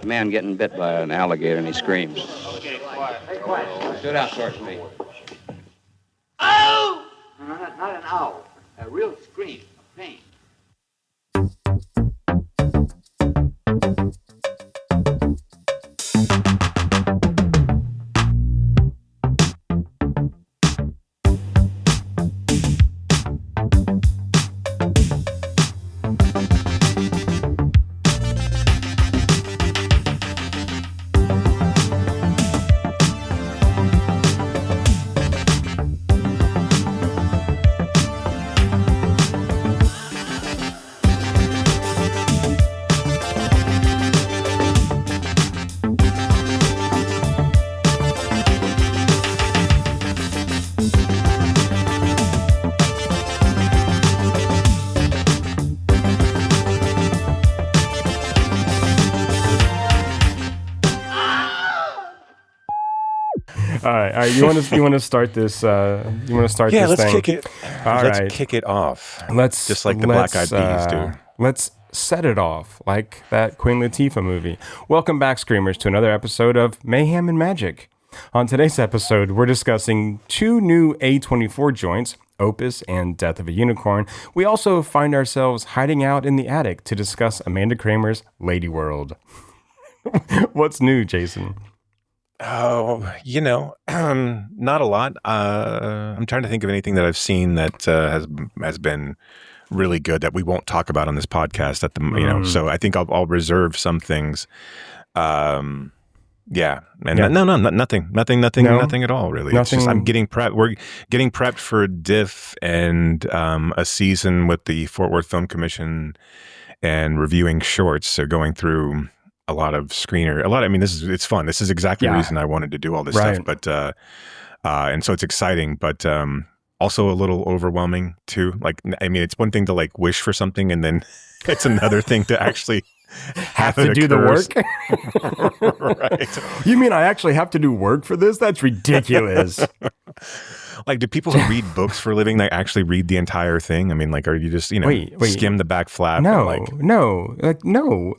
A man getting bit by an alligator and he screams. Okay, quiet. Hey, quiet. Stood out towards me. Ow! No, not an owl. A real scream of pain. All right. You want to start this? You want to start? Yeah, this let's thing? kick it. All let's right. kick it off. Let's just like the Black Eyed Peas do. Let's set it off like that Queen Latifah movie. Welcome back, Screamers, to another episode of Mayhem and Magic. On today's episode, we're discussing two new A24 joints, Opus and Death of a Unicorn. We also find ourselves hiding out in the attic to discuss Amanda Kramer's Ladyworld. What's new, Jason? Oh, not a lot. I'm trying to think of anything that I've seen that has been really good that we won't talk about on this podcast. So I think I'll reserve some things. Nothing at all, really. It's just I'm getting prepped. We're getting prepped for DIFF and a season with the Fort Worth Film Commission and reviewing shorts. So going through a lot of it's fun. This is exactly the reason I wanted to do all this stuff. But and so it's exciting, but also a little overwhelming too. Like, I mean, it's one thing to like wish for something, and then it's another thing to actually have to do the work. Right. You mean I actually have to do work for this? That's ridiculous. Like, do people who read books for a living like actually read the entire thing? I mean, like, are you just skim the back flap? No.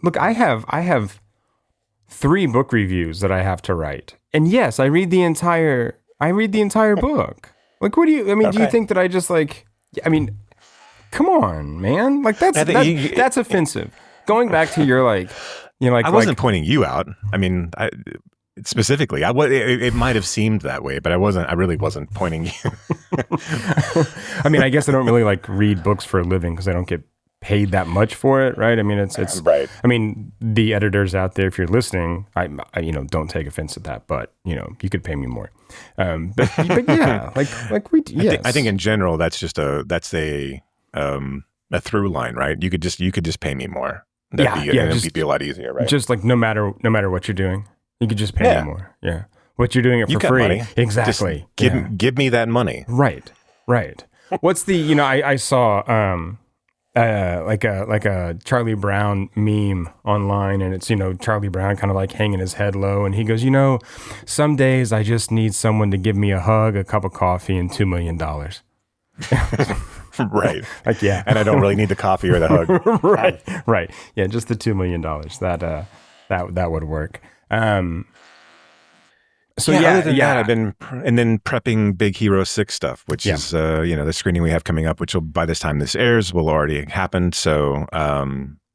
Look, I have 3 book reviews that I have to write, and yes, I read the entire book. Like, what do you? I mean, do you think that I just like? I mean, come on, man. Like that's offensive. Going back to your I wasn't pointing you out. I mean, specifically, it might have seemed that way, but I really wasn't pointing you. I mean, I guess I don't really like read books for a living because I don't get paid that much for it, right? I mean, it's right. I mean, the editors out there, if you're listening, I don't take offense at that, but you could pay me more. But yeah, yes. I think in general, that's a through line, right? You could just pay me more. It'd be a lot easier, right? Just like no matter what you're doing, you could just pay me more. Yeah, what you're doing it for free, money. Exactly. Just give me that money. Right. What's the I saw like a Charlie Brown meme online, and it's Charlie Brown kind of like hanging his head low, and he goes, some days I just need someone to give me a hug, a cup of coffee, and $2 million. Right. Like, yeah. And I don't really need the coffee or the hug. Right. Yeah, just the $2 million. That would work. Other than that, I've been and then prepping Big Hero 6 stuff, which is the screening we have coming up, which will, by this time this airs, will already happen. So,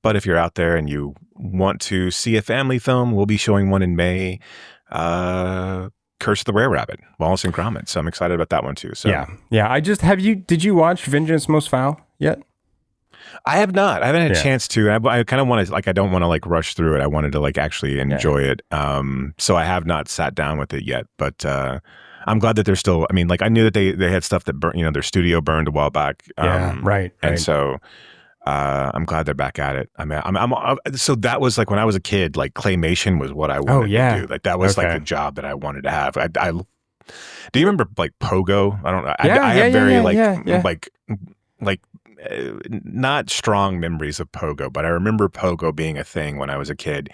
but if you're out there and you want to see a family film, we'll be showing one in May. Curse of the Were Rabbit, Wallace and Gromit. So I'm excited about that one too. So yeah. Did you watch Vengeance Most Foul yet? I have not. I haven't had a chance to. I kind of want to I don't want to rush through it. I wanted to actually enjoy it. So I have not sat down with it yet, but I'm glad that they're still. I mean, I knew that they had stuff that burned. Their studio burned a while back. Right. And so I'm glad they're back at it. I mean, so that was when I was a kid. Claymation was what I wanted to do. That was the job that I wanted to have. Do you remember Pogo? I don't know. I have very not strong memories of Pogo, but I remember Pogo being a thing when I was a kid.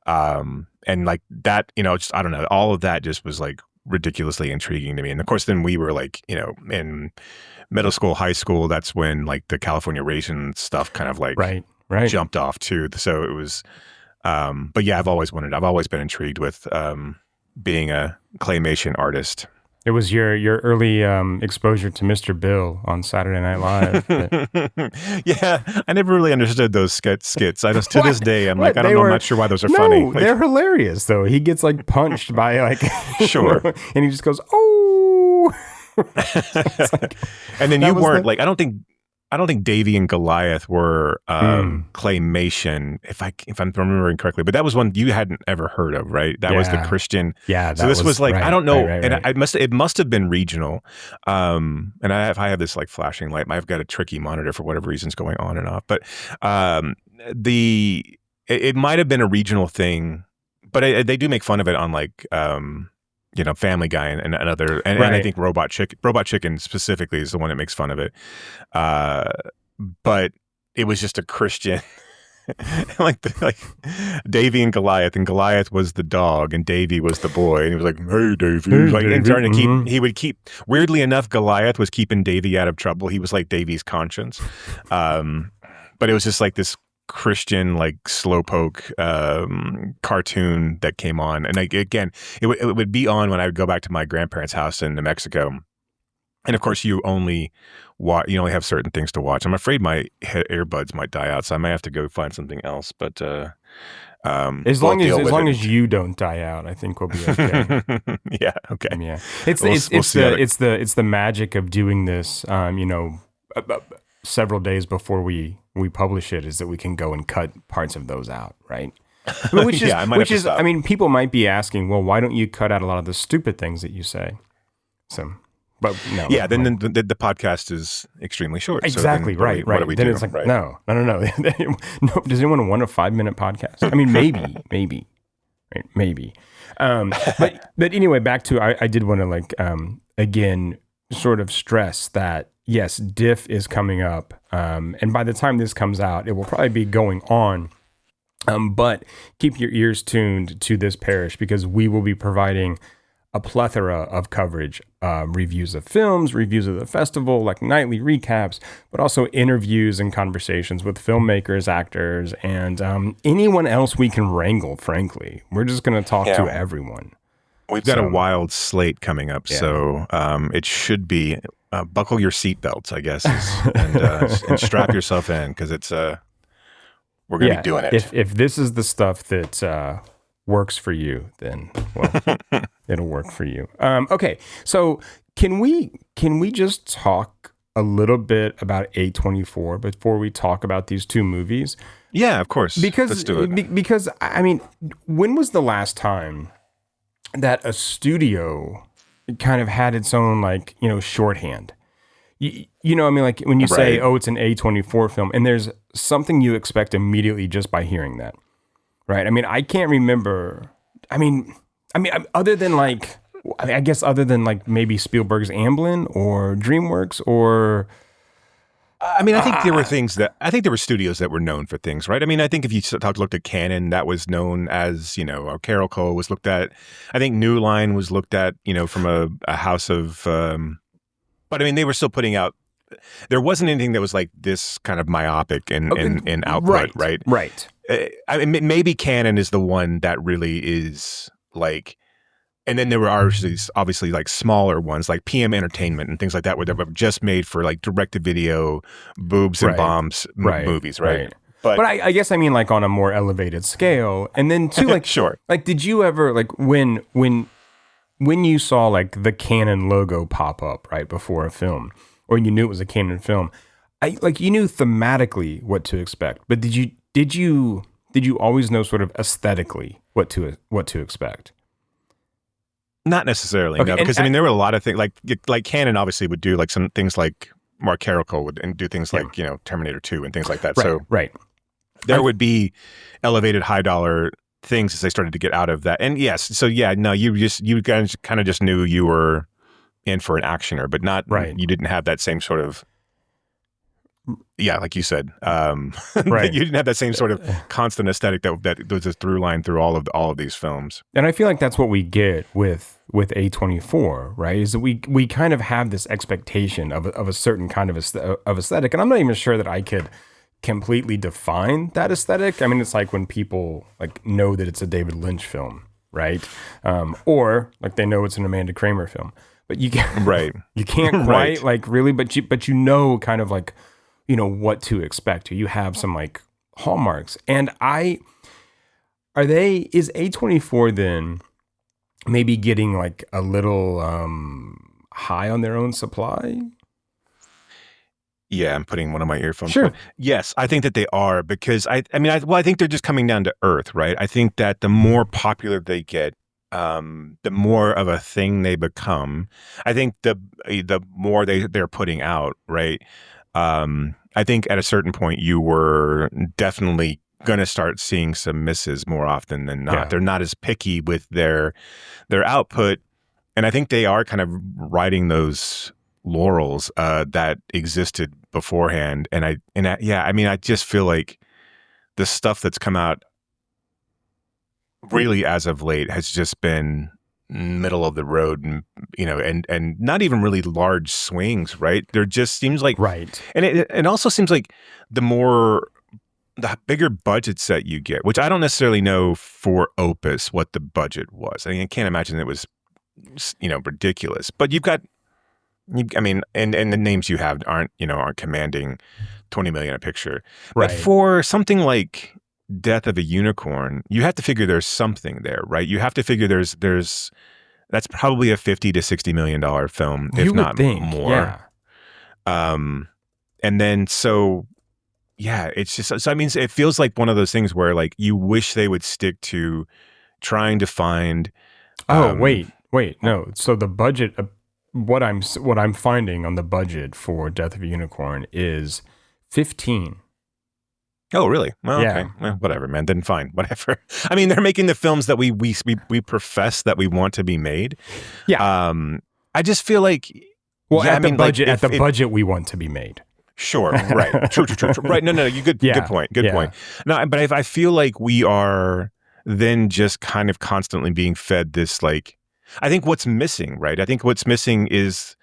And that, just, I don't know, all of that just was ridiculously intriguing to me. And of course, then we were in middle school, high school, that's when the California Raisin stuff kind of right. jumped off too. So it was, But yeah, I've always been intrigued with being a claymation artist. It was your early exposure to Mr. Bill on Saturday Night Live. Yeah, I never really understood those skits. I just to this day, I'm I'm not sure why those are no, funny. No, they're hilarious though. He gets like punched by like sure, and he just goes, "Oh." And then you weren't like I don't think Davy and Goliath were claymation, if I'm remembering correctly. But that was one you hadn't ever heard of, right? That was the Christian. Yeah. So this was like right, I don't know, right. and it must have been regional. And I have this like flashing light. I've got a tricky monitor for whatever reason's going on and off. But it might have been a regional thing, but they do make fun of it on like. Family Guy and other, and I think Robot Chicken specifically is the one that makes fun of it. But it was just a Christian, like Davy and Goliath was the dog and Davy was the boy, and he was like, "Hey, Davy," and trying to he would keep. Weirdly enough, Goliath was keeping Davy out of trouble. He was like Davy's conscience, but it was just like this Christian like slowpoke cartoon that came on, and like again it would be on when I would go back to my grandparents' house in New Mexico, and of course you only have certain things to watch. I'm afraid my earbuds might die out, so I might have to go find something else, but as long as you don't die out, I think we'll be okay. Yeah, okay. Yeah, it's the magic of doing this several days before we publish it, is that we can go and cut parts of those out, right? I mean, people might be asking, well, why don't you cut out a lot of the stupid things that you say? So, but no. Yeah, then the podcast is extremely short. Exactly, so right. What do we then do? It's like, right. no. No. Does anyone want a 5-minute podcast? I mean, maybe. Right, maybe. But anyway, back to, I did want to again, sort of stress that, yes, DIFF is coming up, and by the time this comes out, it will probably be going on. But keep your ears tuned to this parish, because we will be providing a plethora of coverage, reviews of films, reviews of the festival, like nightly recaps, but also interviews and conversations with filmmakers, actors, and anyone else we can wrangle, frankly. We're just going to talk to everyone. We've got a wild slate coming up, so it should be buckle your seatbelts, I guess, and strap yourself in, because it's we're going to be doing it. If this is the stuff that works for you, then it'll work for you. Okay, so can we just talk a little bit about A24 before we talk about these two movies? Yeah, of course. Let's do it. Because I mean, when was the last time that a studio kind of had its own shorthand? I mean, like when you say, oh, it's an A24 film, and there's something you expect immediately just by hearing that, right? I mean, I can't remember. I mean, other than maybe Spielberg's Amblin or DreamWorks or. I mean, I think there were studios that were known for things, right? I mean, I think if you looked at Canon, that was known as, Carol Cole was looked at. I think New Line was looked at, from a house of, but I mean, they were still putting out, there wasn't anything that was like this kind of myopic in output, right? Right. I mean, maybe Canon is the one that really is like, and then there were obviously like smaller ones like PM Entertainment and things like that, where they were just made for like direct-to-video boobs and bombs movies, right? But I guess I mean like on a more elevated scale. And then too, like, sure. Like, did you ever, like, when you saw like the Canon logo pop up right before a film, or you knew it was a Canon film, you knew thematically what to expect, but did you always know sort of aesthetically what to expect? Not necessarily, no, because I mean there were a lot of things like Canon obviously would do like some things like Mark Carrico would and do things like Terminator 2 and things like that. There would be elevated high dollar things as they started to get out of that. And yes, so yeah, no, you guys kind of just knew you were in for an actioner, but not you didn't have that same sort of like you said, you didn't have that same sort of constant aesthetic that was a through line through all of these films. And I feel like that's what we get with A24, right? Is that we kind of have this expectation of a certain kind of aesthetic, and I'm not even sure that I could completely define that aesthetic. I mean, it's like when people like know that it's a David Lynch film, right? Or like they know it's an Amanda Kramer film, but you can't, right. You can't quite like really, but you know, kind of like, you know, what to expect. You have some like hallmarks. And is A24 then maybe getting like a little high on their own supply? Yeah, I'm putting one of my earphones. Sure. But yes, I think that they are, because I think they're just coming down to earth, right? I think that the more popular they get, the more of a thing they become. I think the more they're putting out, right? I think at a certain point you were definitely going to start seeing some misses more often than not. Yeah. They're not as picky with their output, and I think they are kind of riding those laurels that existed beforehand. And I just feel like the stuff that's come out really as of late has just been middle of the road, and and not even really large swings, right? There just seems like, right. And it also seems like the bigger budgets that you get, which I don't necessarily know for Opus what the budget was. I mean, I can't imagine it was ridiculous, but you've got, and the names you have aren't commanding $20 million a picture. Right. But for something like Death of a Unicorn, you have to figure there's something there, right? You have to figure that's probably a $50 to $60 million film, if not more. Yeah. And then it's just, so I mean, it feels like one of those things where like you wish they would stick to trying to find. Wait, no. So the budget, what I'm finding on the budget for Death of a Unicorn is 15. Oh, really? Well, yeah. Okay. Well, whatever, man. Then fine. Whatever. I mean, they're making the films that we profess that we want to be made. Yeah. I just feel like, at the budget we want to be made. Sure. Right. True. Right. No. Good point. Good point. No, but I feel like we are then just kind of constantly being fed this, like, I think what's missing, right? I think what's missing is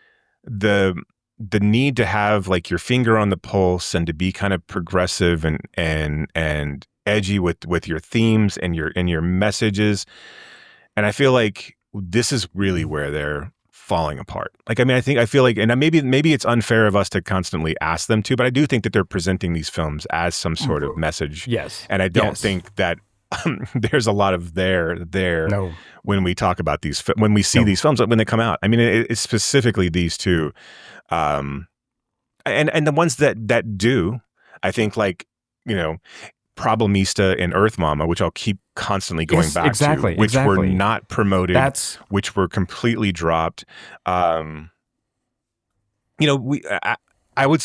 the need to have like your finger on the pulse and to be kind of progressive and edgy with your themes and your messages. And I feel like this is really where they're falling apart. Like, I mean, I feel like, and maybe it's unfair of us to constantly ask them to, but I do think that they're presenting these films as some sort of message. Yes. And I don't think that there's a lot of there No. when we talk about when we see these films, when they come out. I mean, it's specifically these two. And the ones that do, I think, like, Problemista and Earth Mama, which I'll keep constantly going back to, which were not promoted, which were completely dropped. I would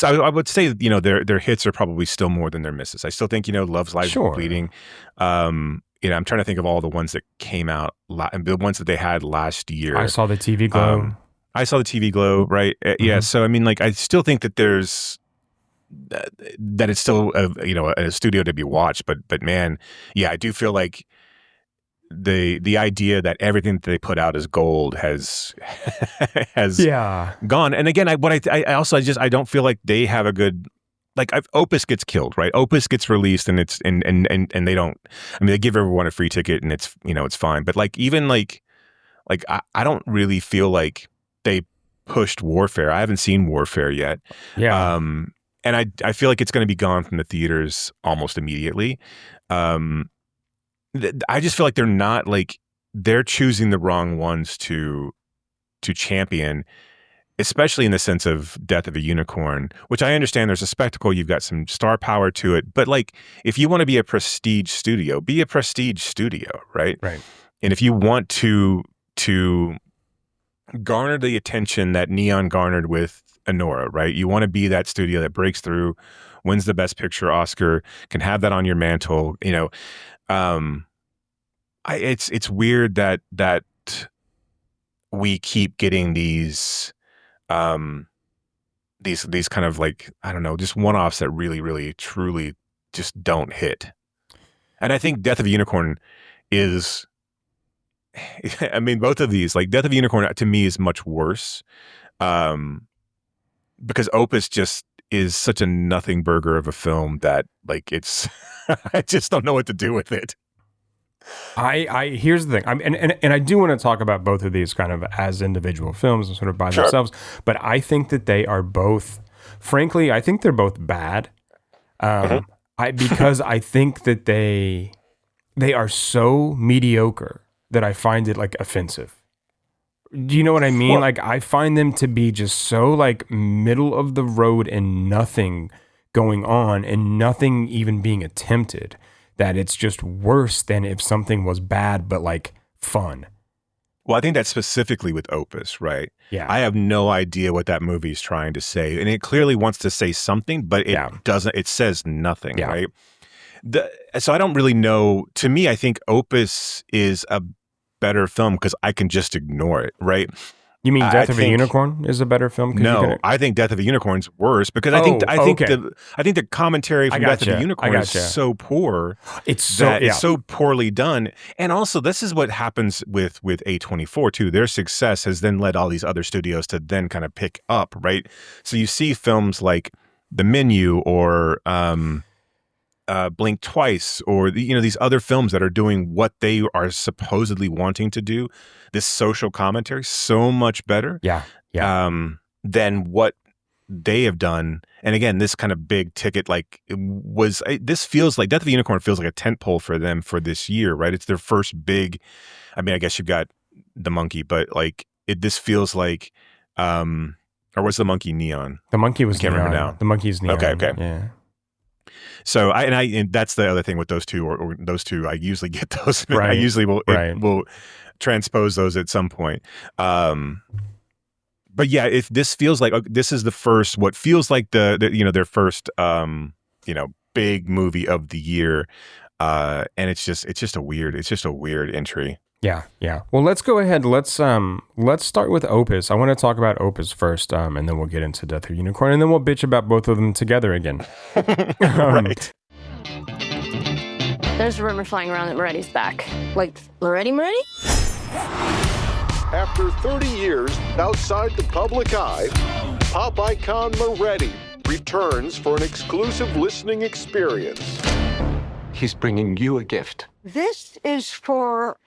say, their hits are probably still more than their misses. I still think, Love's Lies Bleeding. I'm trying to think of all the ones that came out, the ones that they had last year. I saw the TV Glow. Right? Yeah. So, I mean, like, I still think that that it's still a studio to be watched, but man, yeah, I do feel like the idea that everything that they put out is gold has gone. And again, I don't feel like they have a good, like, Opus gets killed, right? Opus gets released and it's and they don't. I mean, they give everyone a free ticket and it's it's fine. But like, even like I don't really feel like they pushed Warfare. I haven't seen Warfare yet. Yeah. And I feel like it's going to be gone from the theaters almost immediately. I just feel like they're choosing the wrong ones to champion, especially in the sense of Death of a Unicorn, which I understand there's a spectacle, you've got some star power to it. But like, if you want to be a prestige studio, be a prestige studio, right? Right. And if you want to garner the attention that Neon garnered with Anora, right? You want to be that studio that breaks through, wins the Best Picture Oscar, can have that on your mantle. It's weird that we keep getting these kind of, like, I don't know, just one-offs that really, really, truly just don't hit. And I think Death of a Unicorn is, I mean, both of these, like, Death of a Unicorn to me is much worse. Because Opus just is such a nothing burger of a film that like it's I just don't know what to do with it. I here's the thing. And I do want to talk about both of these kind of as individual films and sort of by themselves, but I think that they are both, frankly, I think they're both bad. Because I think that they are so mediocre that I find it like offensive. Do you know what I mean? Like I find them to be just so like middle of the road and nothing going on and nothing even being attempted, that it's just worse than if something was bad but like fun. Well, I think that's specifically with Opus, right? Yeah. I have no idea what that movie is trying to say. And it clearly wants to say something, but it doesn't, it says nothing, right? So I don't really know. To me, I think Opus is a better film because I can just ignore it, right? You mean Death of a Unicorn is a better film? No, I think Death of a Unicorn's worse because I think the commentary from Death of a Unicorn is so poor. It's so poorly done. And also, this is what happens with A24 too. Their success has then led all these other studios to then kind of pick up, right? So you see films like The Menu or Blink Twice, or these other films that are doing what they are supposedly wanting to do, this social commentary, so much better than what they have done. And again, this kind of big ticket, this feels like Death of a Unicorn feels like a tentpole for them for this year, right? It's their first big, I mean, I guess you've got The Monkey, but like this feels like, or was The Monkey Neon? The Monkey was Neon. Remember now. The Monkey's Neon. Okay. Yeah. So and that's the other thing with those two, or those two. I usually get those. Right. I usually will transpose those at some point. But yeah, if this feels like this is the first, what feels like their first big movie of the year, and it's just a weird entry. Yeah. Well, let's go ahead. Let's start with Opus. I want to talk about Opus first, and then we'll get into Death of a Unicorn, and then we'll bitch about both of them together again. Right. There's a rumor flying around that Moretti's back. Like, Moretti? After 30 years outside the public eye, pop icon Moretti returns for an exclusive listening experience. He's bringing you a gift. This is for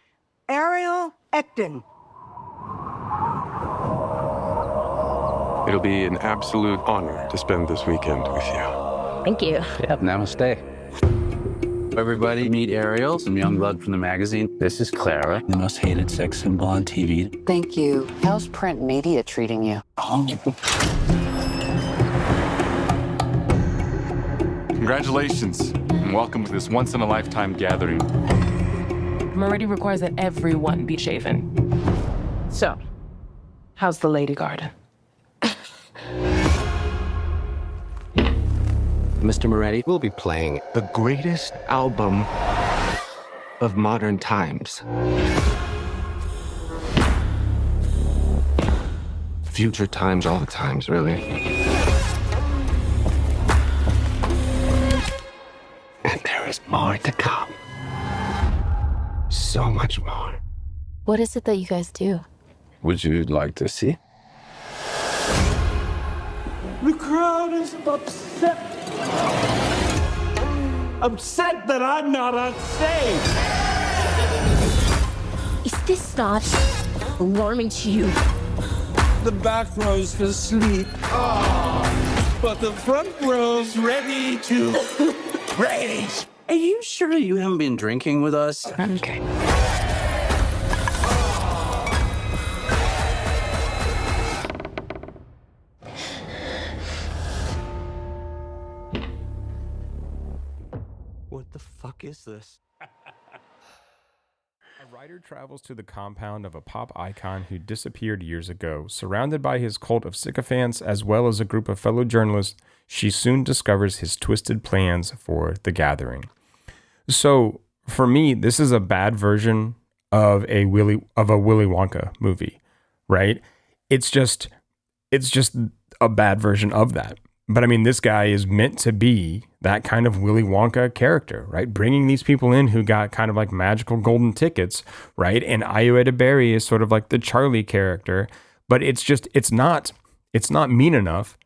Ariel Ecton. It'll be an absolute honor to spend this weekend with you. Thank you. Yep, namaste. Everybody meet Ariel, some young blood from the magazine. This is Clara, the most hated sex symbol on TV. Thank you. How's print media treating you? Congratulations, and welcome to this once-in-a-lifetime gathering. Moretti requires that everyone be shaven. So, how's the lady garden? Mr. Moretti will be playing the greatest album of modern times. Future times, all the times, really. And there is more to come. So much more. What is it that you guys do? Would you like to see? The crowd is upset. Upset that I'm not on stage. Is this not alarming to you? The back row's asleep. But the front row's ready to rage. Are you sure you haven't been drinking with us? Okay. What the fuck is this? A writer travels to the compound of a pop icon who disappeared years ago. Surrounded by his cult of sycophants as well as a group of fellow journalists, she soon discovers his twisted plans for the gathering. So, for me, this is a bad version of a Willy Wonka movie, right? It's just a bad version of that. But I mean, this guy is meant to be that kind of Willy Wonka character, right? Bringing these people in who got kind of like magical golden tickets, right? And Ayo Edebiri is sort of like the Charlie character, but it's not mean enough.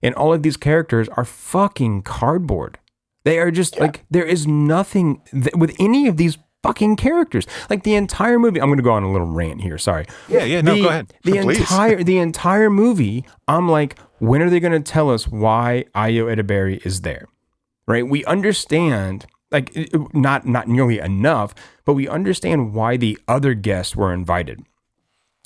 And all of these characters are fucking cardboard. They are just like, there is nothing with any of these fucking characters. Like the entire movie, I'm going to go on a little rant here. Sorry. Yeah, no, go ahead. The entire movie, I'm like, when are they going to tell us why Ayo Edebiri is there? Right? We understand, like, not nearly enough, but we understand why the other guests were invited.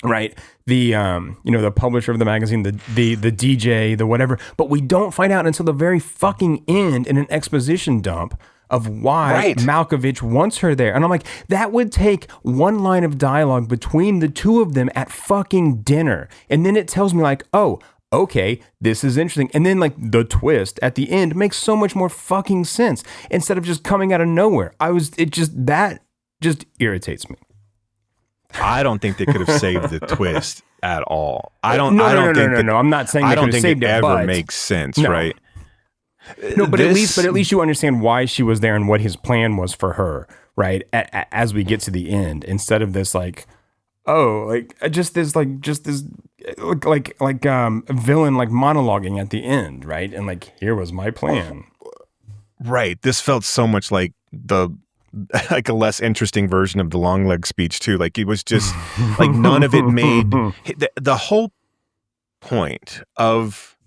Right, the the publisher of the magazine, the DJ, the whatever, but we don't find out until the very fucking end in an exposition dump of why Malkovich wants her there. And I'm like, that would take one line of dialogue between the two of them at fucking dinner, and then it tells me like, oh, okay, this is interesting, and then like the twist at the end makes so much more fucking sense instead of just coming out of nowhere. That just irritates me. I don't think they could have saved the twist at all. No. I'm not saying they could have saved it. I don't think it ever makes sense, right? No, but at least you understand why she was there and what his plan was for her, right? As we get to the end, instead of this like, villain like monologuing at the end, right? And like, here was my plan. Right. This felt so much like a less interesting version of the long leg speech too. Like it was just like none of it made the whole point of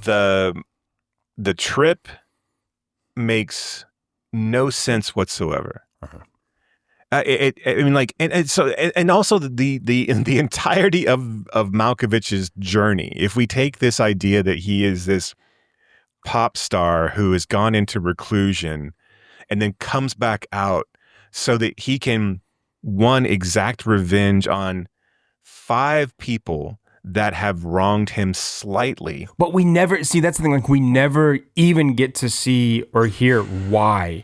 the trip makes no sense whatsoever. I mean, like, and also the entirety of Malkovich's journey. If we take this idea that he is this pop star who has gone into reclusion and then comes back out so that he can, exact revenge on 5 people that have wronged him slightly. But we never, see, that's the thing, like, we never even get to see or hear why,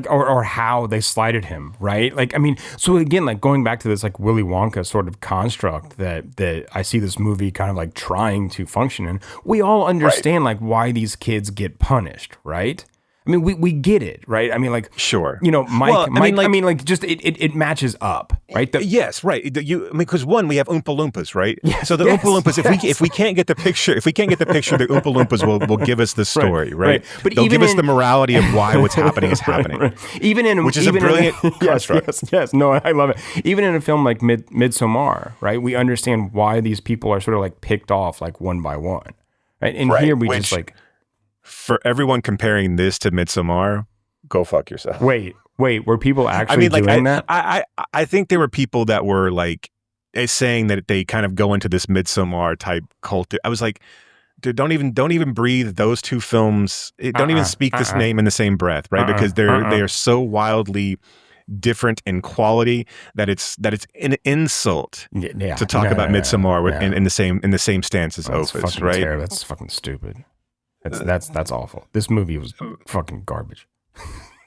or how they slighted him, right? Like, I mean, so again, like, going back to this, like, Willy Wonka sort of construct that I see this movie kind of, like, trying to function in, we all understand, like, why these kids get punished, right? I mean, we get it, right? I mean, like, sure, Mike. It matches up, right? Yes, right. Because we have Oompa Loompas, right? Yes, so the Oompa Loompas, if we can't get the picture, the Oompa Loompas will give us the story, right? But they'll give us the morality of why what's happening is happening. Right. Which is a brilliant construct. Yes. No, I love it. Even in a film like Midsommar, right? We understand why these people are sort of like picked off like one by one, right? And here we just like. For everyone comparing this to Midsommar, go fuck yourself. Wait, were people actually doing that? I think there were people that were like saying that they kind of go into this Midsommar type cult. I was like, dude, don't even breathe those two films. Don't even speak this name in the same breath, right? Because they are so wildly different in quality that it's an insult to talk about Midsommar in the same stance as Opus, right? That's fucking stupid. That's awful. This movie was fucking garbage.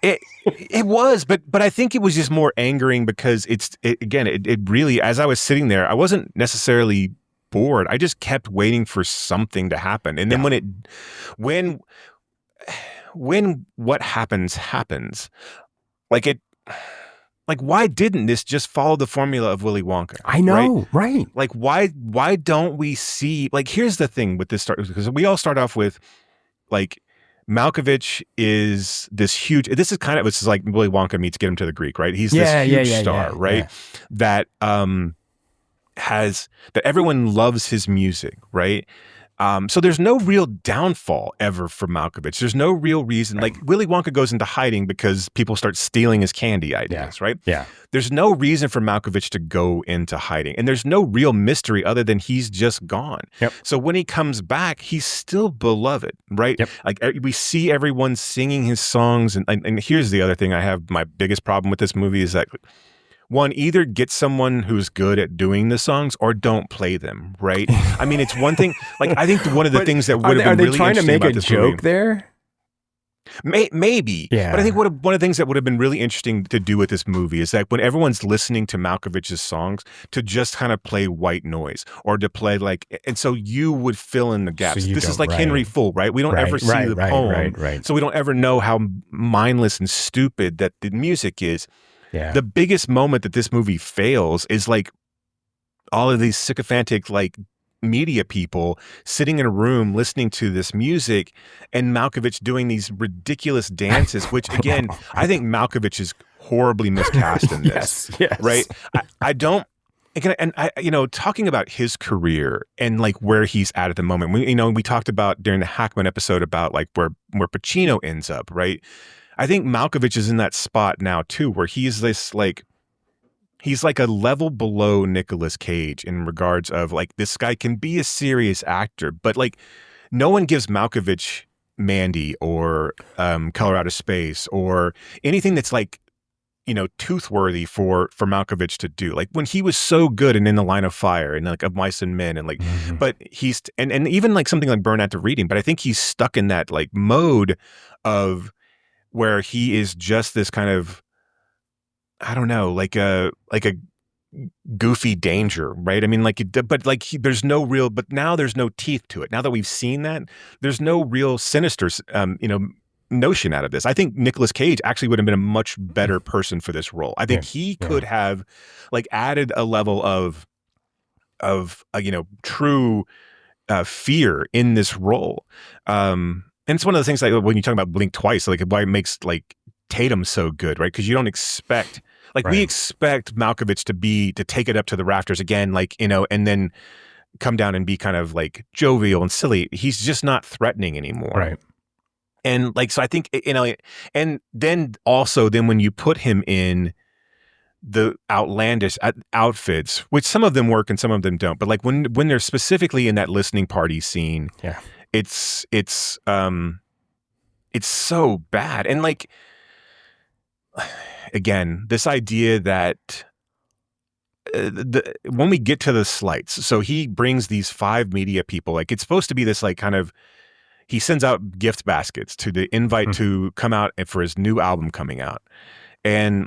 It was, but I think it was just more angering because it really, as I was sitting there, I wasn't necessarily bored. I just kept waiting for something to happen, and then when what happens, like why didn't this just follow the formula of Willy Wonka? I know, right? Like why don't we see? Like here's the thing with this start, because we all start off with. Like Malkovich is this huge. This is like Willy Wonka meets Get Him to the Greek, right? He's this huge star, right? Yeah. That everyone loves his music, right? So there's no real downfall ever for Malkovich. There's no real reason. Like Willy Wonka goes into hiding because people start stealing his candy ideas, right? Yeah. There's no reason for Malkovich to go into hiding. And there's no real mystery other than he's just gone. Yep. So when he comes back, he's still beloved, right? Yep. Like we see everyone singing his songs. And here's the other thing I have, my biggest problem with this movie is that one, either get someone who's good at doing the songs or don't play them, right? I mean, it's one thing, like, I think one of the things that would have been really interesting about this movie. Are they trying to make a joke there? Maybe. Yeah. But I think one of the things that would have been really interesting to do with this movie is that when everyone's listening to Malkovich's songs, to just kind of play white noise or to play like, and so you would fill in the gaps. This is like Henry Full, right? We don't ever see the poem. Right. So we don't ever know how mindless and stupid that the music is. Yeah. The biggest moment that this movie fails is like all of these sycophantic like media people sitting in a room listening to this music and Malkovich doing these ridiculous dances, which again, I think Malkovich is horribly miscast in this. Yes. Right? I don't, and I, talking about his career and like where he's at the moment, we talked about during the Hackman episode about like where Pacino ends up, right? I think Malkovich is in that spot now too, where he's like a level below Nicolas Cage in regards of like, this guy can be a serious actor, but like no one gives Malkovich Mandy or Color Out of Space or anything that's like, toothworthy for Malkovich to do. Like when he was so good and In the Line of Fire and like Of Mice and Men and like, but he's, and even like something like Burn After Reading, but I think he's stuck in that like mode of where he is just this kind of, I don't know, like a goofy danger, right? I mean, there's no real, but now there's no teeth to it. Now that we've seen that, there's no real sinister, notion out of this. I think Nicolas Cage actually would have been a much better person for this role. I think he could have like added a level of true fear in this role. And it's one of the things like when you talk about Blink Twice, like why it makes like Tatum so good, right? Because you don't expect, like we expect Malkovich to take it up to the rafters again, like, and then come down and be kind of like jovial and silly. He's just not threatening anymore. Right. And like, so I think, and then also then when you put him in the outlandish outfits, which some of them work and some of them don't, but like when they're specifically in that listening party scene, it's so bad. And like, again, this idea that when we get to the slights, so he brings these 5 media people, like it's supposed to be this like kind of, he sends out gift baskets to the invite to come out for his new album coming out. And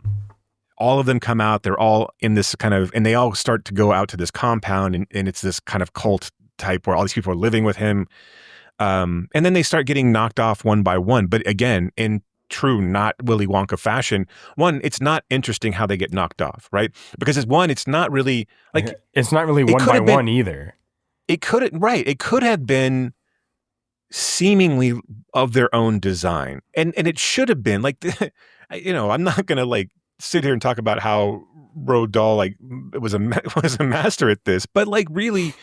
all of them come out, they're all in this kind of, and they all start to go out to this compound and it's this kind of cult type where all these people are living with him. And then they start getting knocked off one by one. But again, in true not Willy Wonka fashion, one, it's not interesting how they get knocked off, right? Because it's not really like, it's not really one by one either. It could have been seemingly of their own design. And it should have been like, I'm not going to like sit here and talk about how Roald Dahl like was a master at this, but like really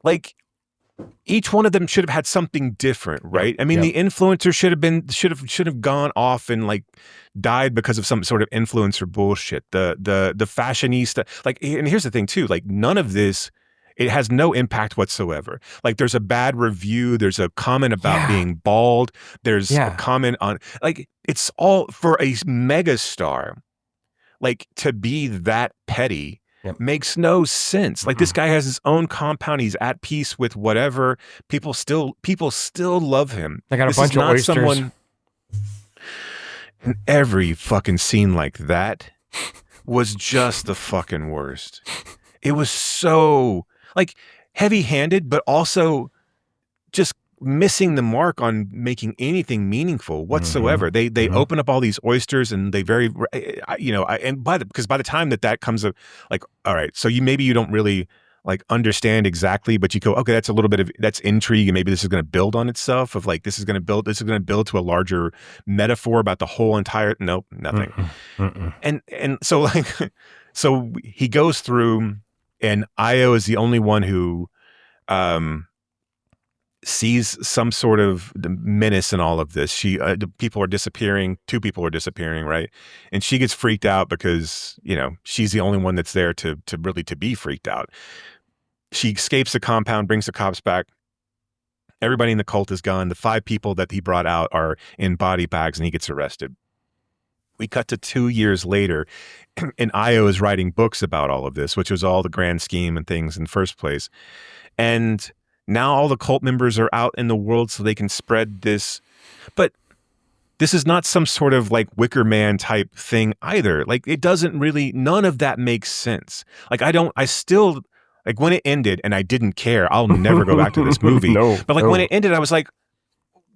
like each one of them should have had something different, right? I mean, the influencer should have gone off and like died because of some sort of influencer bullshit. The fashionista, like, and here's the thing too, like none of this, it has no impact whatsoever. Like there's a bad review. There's a comment about being bald. There's a comment on, like, it's all for a megastar, like to be that petty makes no sense. Like this guy has his own compound. He's at peace with whatever. People still love him. They got a bunch of oysters. In every fucking scene like that was just the fucking worst. It was so like heavy-handed, but also just missing the mark on making anything meaningful whatsoever. They open up all these oysters and they because by the time that comes up, like, all right, so you don't really like understand exactly, but you go, okay, that's a little bit of, that's intrigue, and maybe this is going to build on itself of like, this is going to build to a larger metaphor about the whole entire, nope, nothing. And so like, so he goes through, and Io is the only one who sees some sort of menace in all of this. The people are disappearing. 2 people are disappearing, right? And she gets freaked out because, she's the only one that's there to be freaked out. She escapes the compound, brings the cops back. Everybody in the cult is gone. The 5 people that he brought out are in body bags, and he gets arrested. We cut to 2 years later, and Io is writing books about all of this, which was all the grand scheme and things in the first place. And now all the cult members are out in the world so they can spread this. But this is not some sort of like Wicker Man type thing either. Like it doesn't really, none of that makes sense. Like I still, like when it ended, and I didn't care, I'll never go back to this movie. But like when it ended, I was like,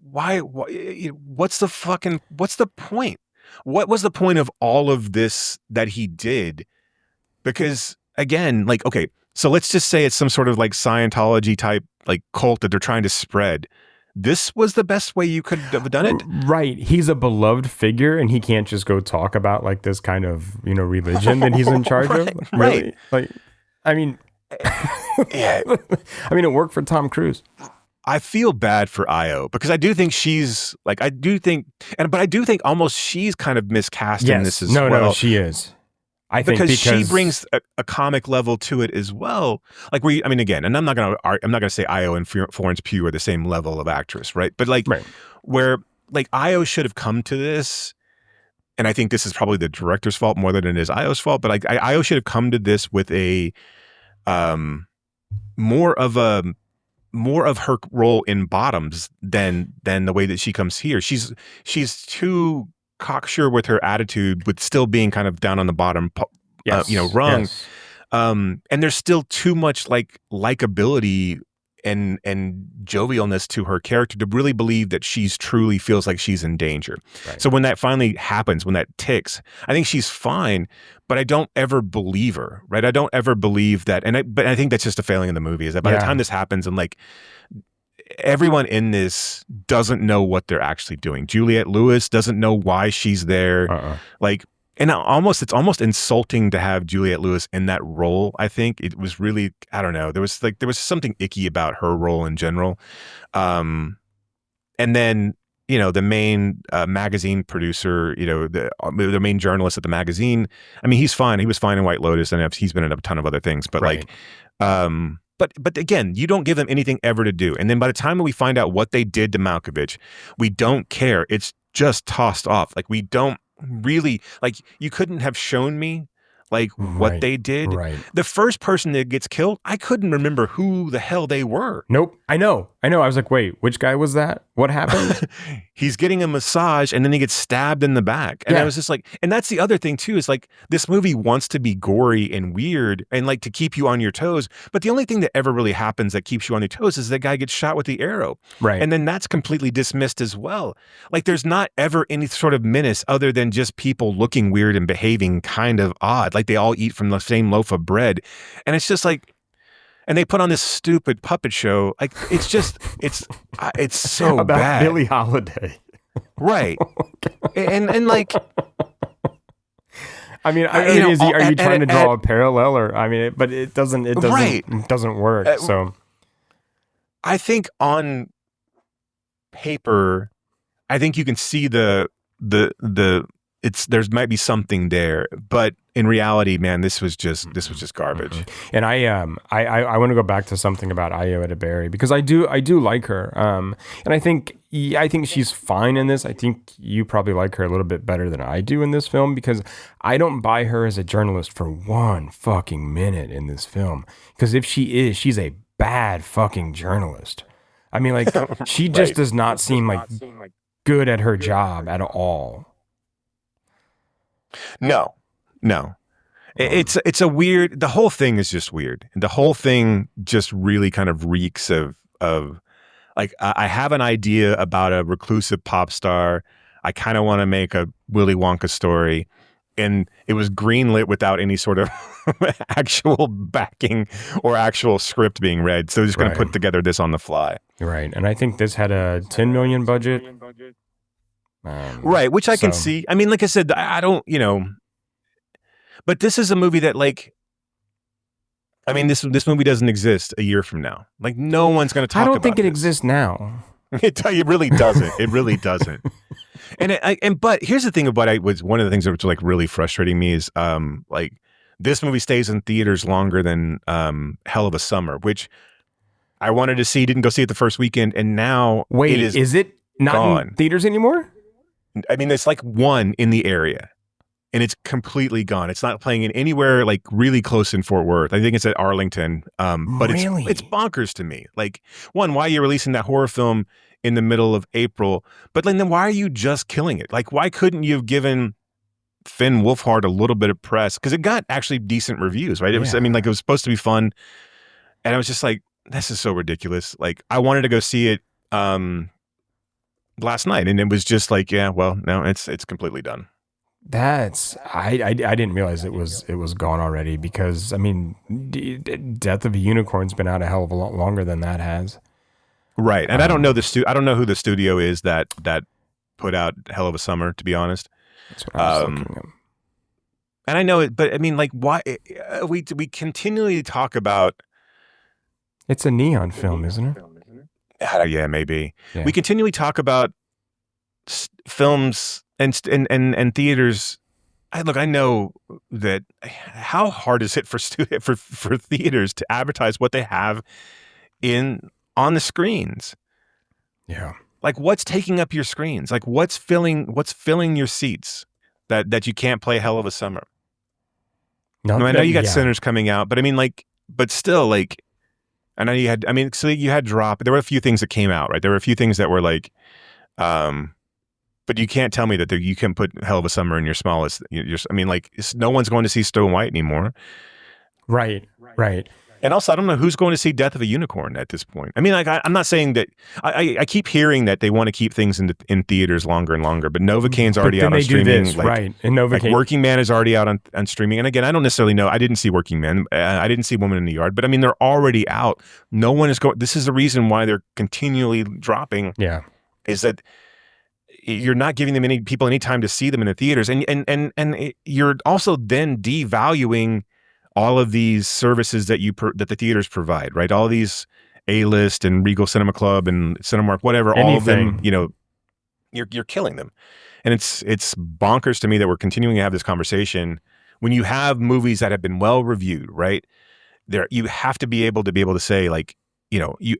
why, what's the point? What was the point of all of this that he did? Because again, like, okay, So let's just say it's some sort of like Scientology type like cult that they're trying to spread. This was the best way you could have done it. Right. He's a beloved figure and he can't just go talk about like this kind of, religion that he's in charge of. Really? Right. Like, I mean, yeah. I mean, it worked for Tom Cruise. I feel bad for Io because I do think she's like, but I do think almost she's kind of miscast in this as well. No, she is. I think because she brings a comic level to it as well. Like again, and I'm not gonna say Io and Florence Pugh are the same level of actress, right? But like where like Io should have come to this, and I think this is probably the director's fault more than it is Io's fault. But like Io should have come to this with a more of her role in Bottoms than the way that she comes here. She's too cocksure with her attitude, with still being kind of down on the bottom, rung. Yes. And there's still too much like likability and jovialness to her character to really believe that she's truly feels like she's in danger. Right. So when that finally happens, when that ticks, I think she's fine, but I don't ever believe her, right? I don't ever believe that. But I think that's just a failing in the movie is that by the time this happens and like everyone in this doesn't know what they're actually doing. Juliette Lewis doesn't know why she's there. Like, and it's almost insulting to have Juliette Lewis in that role. I think it was really, I don't know. There was something icky about her role in general. And then, the main magazine producer, the main journalist at the magazine. I mean, he's fine. He was fine in White Lotus, and he's been in a ton of other things. But But again, you don't give them anything ever to do. And then by the time we find out what they did to Malkovich, we don't care. It's just tossed off. Like we don't really, like you couldn't have shown me like what they did. Right. The first person that gets killed, I couldn't remember who the hell they were. Nope. I know. I was like, wait, which guy was that? What happened? He's getting a massage and then he gets stabbed in the back. And I was just like, and that's the other thing too, is like this movie wants to be gory and weird and like to keep you on your toes. But the only thing that ever really happens that keeps you on your toes is that guy gets shot with the arrow. Right. And then that's completely dismissed as well. Like there's not ever any sort of menace other than just people looking weird and behaving kind of odd. Like they all eat from the same loaf of bread. And it's just like, and they put on this stupid puppet show. Like it's just, it's so about bad. Billie Holiday. Right. and like, I mean, are you trying to draw a parallel or, I mean, but it doesn't work. So I think on paper, I think you can see there might be something there, but in reality, man, this was just garbage. Mm-hmm. And I want to go back to something about Ayo Edebiri because I do like her. And I think she's fine in this. I think you probably like her a little bit better than I do in this film because I don't buy her as a journalist for one fucking minute in this film. Because if she is, she's a bad fucking journalist. I mean, like she just does not seem like good at her job at all. No. It's a weird, the whole thing is just weird. The whole thing just really kind of reeks of like, I have an idea about a reclusive pop star. I kind of want to make a Willy Wonka story. And it was greenlit without any sort of actual backing or actual script being read. So just going to put together this on the fly. Right. And I think this had a $10 million budget. Right, which I can see. I mean, like I said, I don't, but this is a movie that like, I mean, this movie doesn't exist a year from now. Like no one's going to talk about it. I don't think it exists now. It really doesn't. It really doesn't. But here's the thing about one of the things that was like really frustrating me is like this movie stays in theaters longer than Hell of a Summer, which I wanted to see, didn't go see it the first weekend, and now is it not gone. In theaters anymore? I mean, it's like one in the area and it's completely gone. It's not playing in anywhere like really close in Fort Worth. I think it's at Arlington. But really? It's bonkers to me. Like one, why are you releasing that horror film in the middle of April? But then why are you just killing it? Like, why couldn't you have given Finn Wolfhard a little bit of press? Because it got actually decent reviews, right? It was, I mean, like it was supposed to be fun. And I was just like, this is so ridiculous. Like I wanted to go see it, last night, and it was just like, yeah, well, no, it's completely done. I didn't realize it was gone already, because I mean, Death of a Unicorn's been out a hell of a lot longer than that has. Right, and I don't know I don't know who the studio is that put out Hell of a Summer, to be honest. That's what I was looking at. And I know it, but I mean, like, why we continually talk about? It's a neon film, isn't it? Yeah, maybe. Yeah. We continually talk about films and theaters. I know that. How hard is it for theaters to advertise what they have on the screens? Yeah. Like, what's taking up your screens? Like, what's filling your seats that you can't play Hell of a Summer? I know you got Sinners coming out, but I mean, like, but still, like, I know you had. I mean, so you had Drop. There were a few things that came out, right? There were a few things that were like, but you can't tell me that you can put Hell of a Summer in your smallest. I mean, like, no one's going to see Stone White anymore. Right. And also, I don't know who's going to see Death of a Unicorn at this point. I mean, like, I'm not saying that. I keep hearing that they want to keep things in theaters longer and longer, but Novocaine's already out on streaming. Right. And Novocaine, Working Man is already out on streaming. And again, I don't necessarily know. I didn't see Working Man. I didn't see Woman in the Yard. But I mean, they're already out. No one is going. This is the reason why they're continually dropping. Yeah. Is that you're not giving them any time to see them in the theaters, and you're also then devaluing all of these services that that the theaters provide, right? All these A-List and Regal Cinema Club and Cinemark, whatever, all of them, you're killing them. And it's bonkers to me that we're continuing to have this conversation when you have movies that have been well reviewed, right? You have to be able to say, like,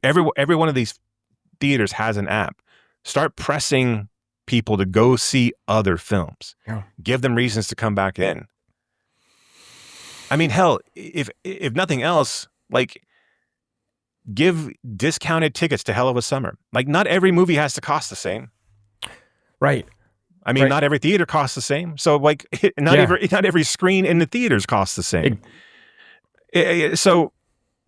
every one of these theaters has an app. Start pressing people to go see other films. Yeah. Give them reasons to come back in. I mean, hell, if nothing else, like, give discounted tickets to Hell of a Summer. Like, not every movie has to cost the same. Right. I mean, not every theater costs the same. So, like, not every screen in the theaters costs the same. So,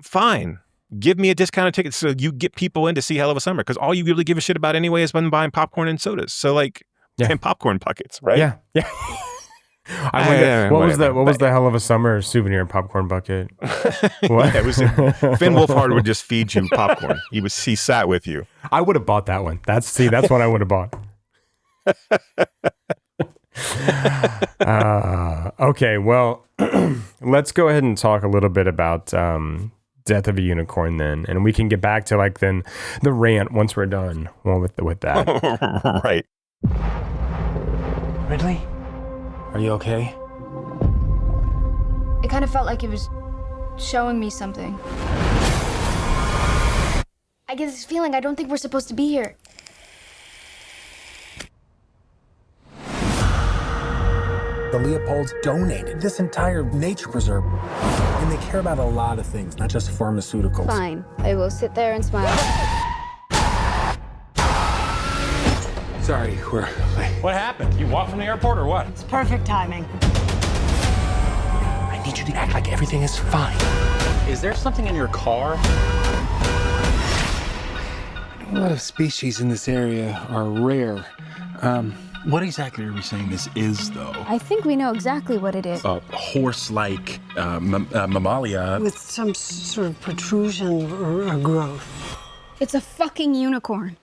fine. Give me a discounted ticket so you get people in to see Hell of a Summer, because all you really give a shit about anyway is when buying popcorn and sodas. So, like, and popcorn buckets, right? Yeah. I wonder, what was the Hell of a Summer souvenir popcorn bucket? What? It was Finn Wolfhard would just feed you popcorn. He sat with you. I would have bought that one. That's what I would have bought. Okay, well, let's go ahead and talk a little bit about Death of a Unicorn then, and we can get back to, like, then the rant once we're done with that. Right. Ridley? Are you okay? It kind of felt like it was showing me something. I get this feeling I don't think we're supposed to be here. The Leopolds donated this entire nature preserve. And they care about a lot of things, not just pharmaceuticals. Fine. I will sit there and smile. Sorry, we're late. What happened? You walked from the airport or what? It's perfect timing. I need you to act like everything is fine. Is there something in your car? A lot of species in this area are rare. What exactly are we saying this is, though? I think we know exactly what it is. A horse-like mammalia. With some sort of protrusion or growth. It's a fucking unicorn.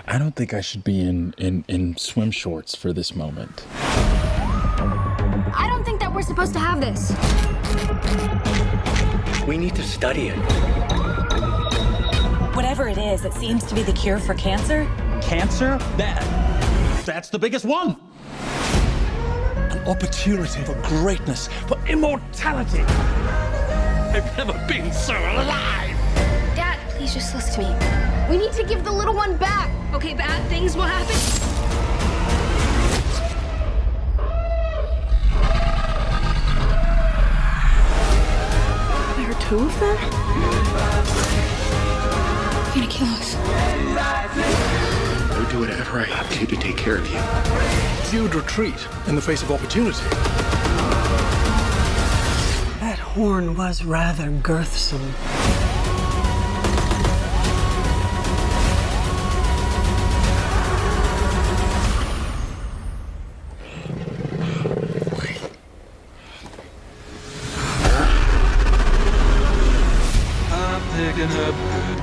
I don't think I should be in swim shorts for this moment. I don't think that we're supposed to have this. We need to study it. Whatever it is, it seems to be the cure for cancer. Cancer? That's the biggest one. An opportunity for greatness, for immortality. I've never been so alive. Dad, please just listen to me. We need to give the little one back. Okay, bad things will happen. There are two of them? They're gonna kill us. I'll do whatever I have to take care of you. You'd retreat in the face of opportunity. That horn was rather girthsome.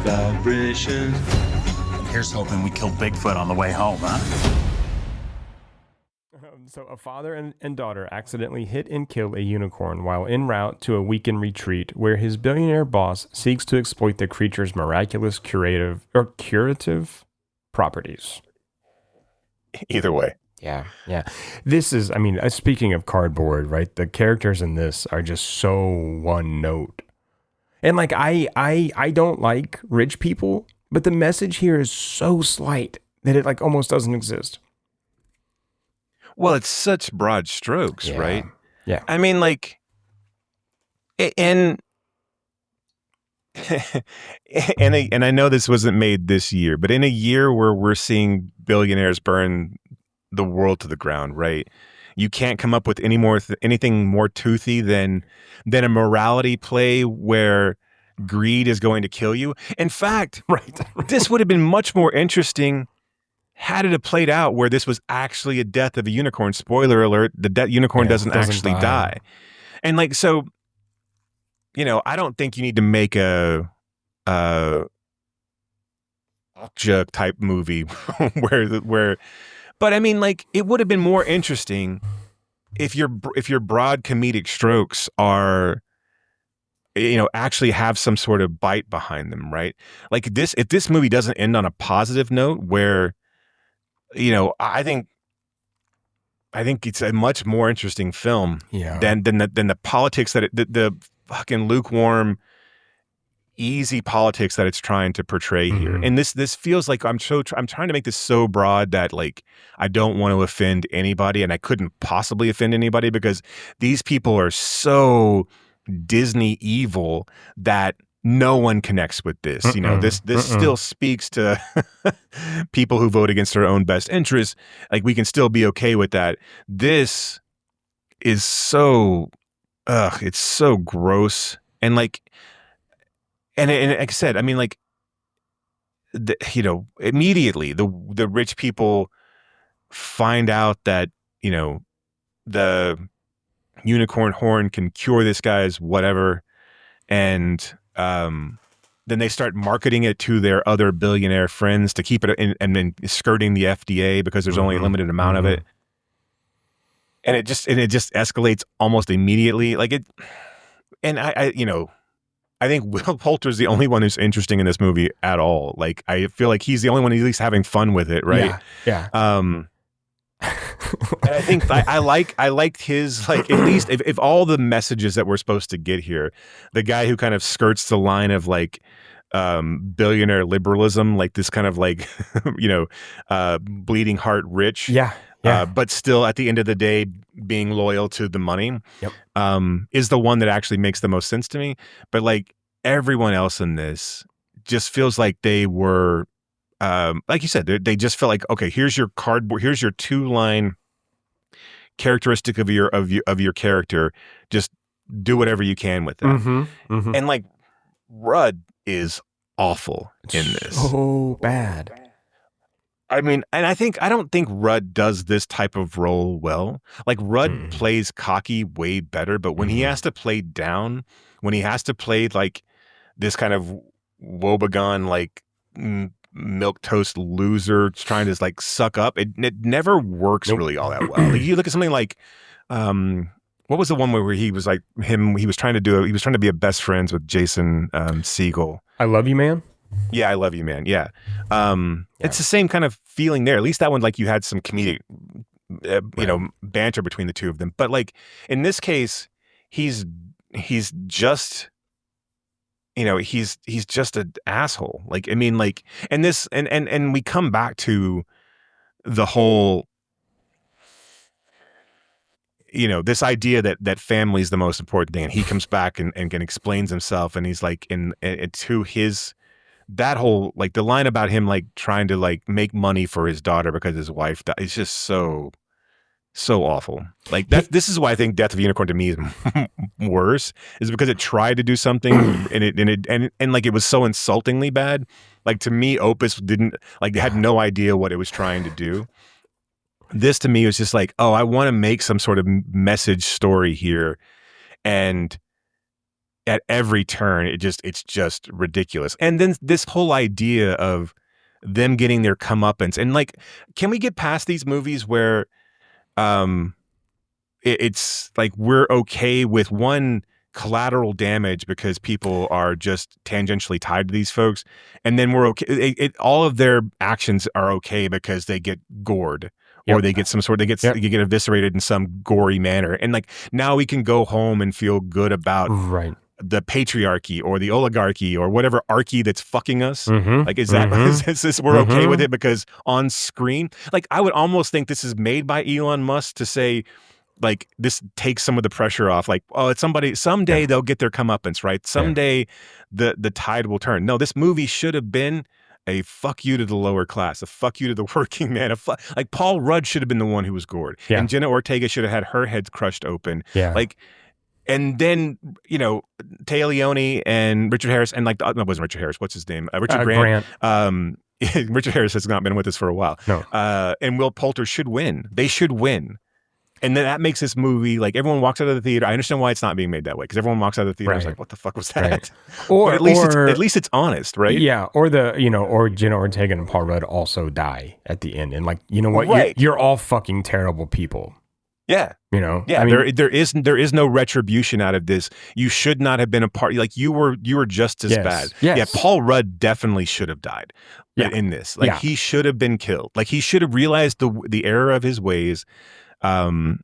Vibrations. Here's hoping we kill Bigfoot on the way home, huh? So a father and daughter accidentally hit and kill a unicorn while en route to a weekend retreat where his billionaire boss seeks to exploit the creature's miraculous curative properties. Either way. Yeah. This is, I mean, speaking of cardboard, right? The characters in this are just so one note. And like, I don't like rich people, but the message here is so slight that it like almost doesn't exist. Well, it's such broad strokes, right? Yeah. I mean, like, and I know this wasn't made this year, but in a year where we're seeing billionaires burn the world to the ground, right? You can't come up with anything more toothy than a morality play where greed is going to kill you. In fact, this would have been much more interesting had it have played out where this was actually a death of a unicorn. Spoiler alert, the unicorn doesn't actually die. And like, so, you know, I don't think you need to make a type movie where, but I mean, like, it would have been more interesting if your broad comedic strokes are, you know, actually have some sort of bite behind them, right? Like this, if this movie doesn't end on a positive note where, you know, I think it's a much more interesting film than the politics that the fucking lukewarm, easy politics that it's trying to portray here. And this feels like I'm trying to make this so broad that like I don't want to offend anybody, and I couldn't possibly offend anybody because these people are so Disney evil that no one connects with this. You know, this still speaks to people who vote against their own best interests. Like, we can still be okay with that. This is so, it's so gross. And like, and like I said, I mean, like, you know, immediately the rich people find out that, you know, the unicorn horn can cure this guy's whatever. And then they start marketing it to their other billionaire friends to keep it and then skirting the FDA because there's only a limited amount of it. And it just escalates almost immediately. Like it, and I you know, I think Will Poulter's the only one who's interesting in this movie at all. Like, I feel like he's the only one who's at least having fun with it, right? Yeah. And I think I liked his, like, at least if all the messages that we're supposed to get here, the guy who kind of skirts the line of like billionaire liberalism, like this kind of like, you know, bleeding heart rich. Yeah. But still at the end of the day being loyal to the money is the one that actually makes the most sense to me. But like everyone else in this just feels like they were like you said, they just felt like, okay, here's your cardboard, here's your 2-line characteristic of your character. Just do whatever you can with that. And like Rudd is awful in this. So bad. I mean, and I don't think Rudd does this type of role well. Like Rudd plays cocky way better, but when he has to play down, when he has to play like this kind of woebegone, like milquetoast loser trying to like suck up, it never works really all that well. Like, you look at something like what was the one where he was like he was trying to be a best friends with Jason Segel. I Love You, Man. Yeah, I Love You, Man. Yeah. It's the same kind of feeling there. At least that one, like, you had some comedic, you know, banter between the two of them. But like in this case, he's just, you know, he's just an asshole. Like, I mean, like, and this, and we come back to the whole, you know, this idea that family is the most important thing. And he comes back and explains himself, and he's like, to his, that whole, like, the line about him like trying to like make money for his daughter because his wife died, it's just so awful. Like this is why I think Death of a Unicorn to me is worse, is because it tried to do something and like it was so insultingly bad. Like, to me, Opus didn't, like, they had no idea what it was trying to do. This to me was just like, oh, I want to make some sort of message story here, and at every turn, it's just ridiculous. And then this whole idea of them getting their comeuppance, and like, can we get past these movies where it's like we're okay with one collateral damage because people are just tangentially tied to these folks, and then we're okay. All of their actions are okay because they get gored. Or they get they get eviscerated in some gory manner, and like now we can go home and feel good about the patriarchy or the oligarchy or whatever archy that's fucking us. Like, is that is this we're okay with it because on screen? Like, I would almost think this is made by Elon Musk to say, like, this takes some of the pressure off. Like, oh, it's someday they'll get their comeuppance, right? Someday the tide will turn. No, this movie should have been a fuck you to the lower class, a fuck you to the working man. Like, Paul Rudd should have been the one who was gored, and Jenna Ortega should have had her head crushed open. Like, and then Téa Leoni and Richard Harris, and like it wasn't Richard Harris. What's his name? Richard Grant. Richard Harris has not been with us for a while. No. And Will Poulter should win. They should win. And then that makes this movie, like, everyone walks out of the theater. I understand why it's not being made that way, because everyone walks out of the theater and is like, what the fuck was that? Or at least it's honest, right? Yeah. Or or Jenna Ortega and Paul Rudd also die at the end. And like, you know what? You're all fucking terrible people. Yeah. Yeah. I mean, there is no retribution out of this. You should not have been a part. Like, you were just as bad. Yes. Yeah. Paul Rudd definitely should have died in this. Like, he should have been killed. Like, he should have realized the error of his ways. And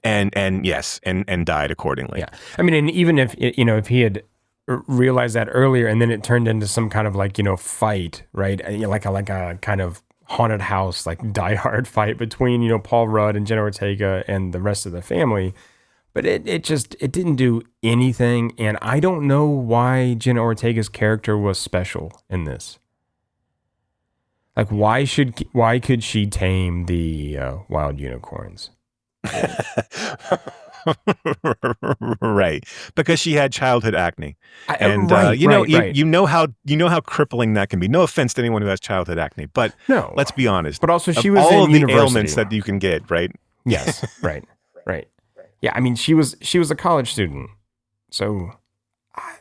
died accordingly. Yeah. I mean, and even if he had realized that earlier, and then it turned into some kind of like, fight, right? Like a kind of haunted house, like Die Hard fight between, Paul Rudd and Jenna Ortega and the rest of the family. But it didn't do anything. And I don't know why Jenna Ortega's character was special in this. Like, why could she tame the wild unicorns? Right, because she had childhood acne, and you know how crippling that can be. No offense to anyone who has childhood acne, but no, let's be honest. But also, she was all in of the university. ailments that you can get, right? Yes, right. Yeah, I mean, she was a college student, so.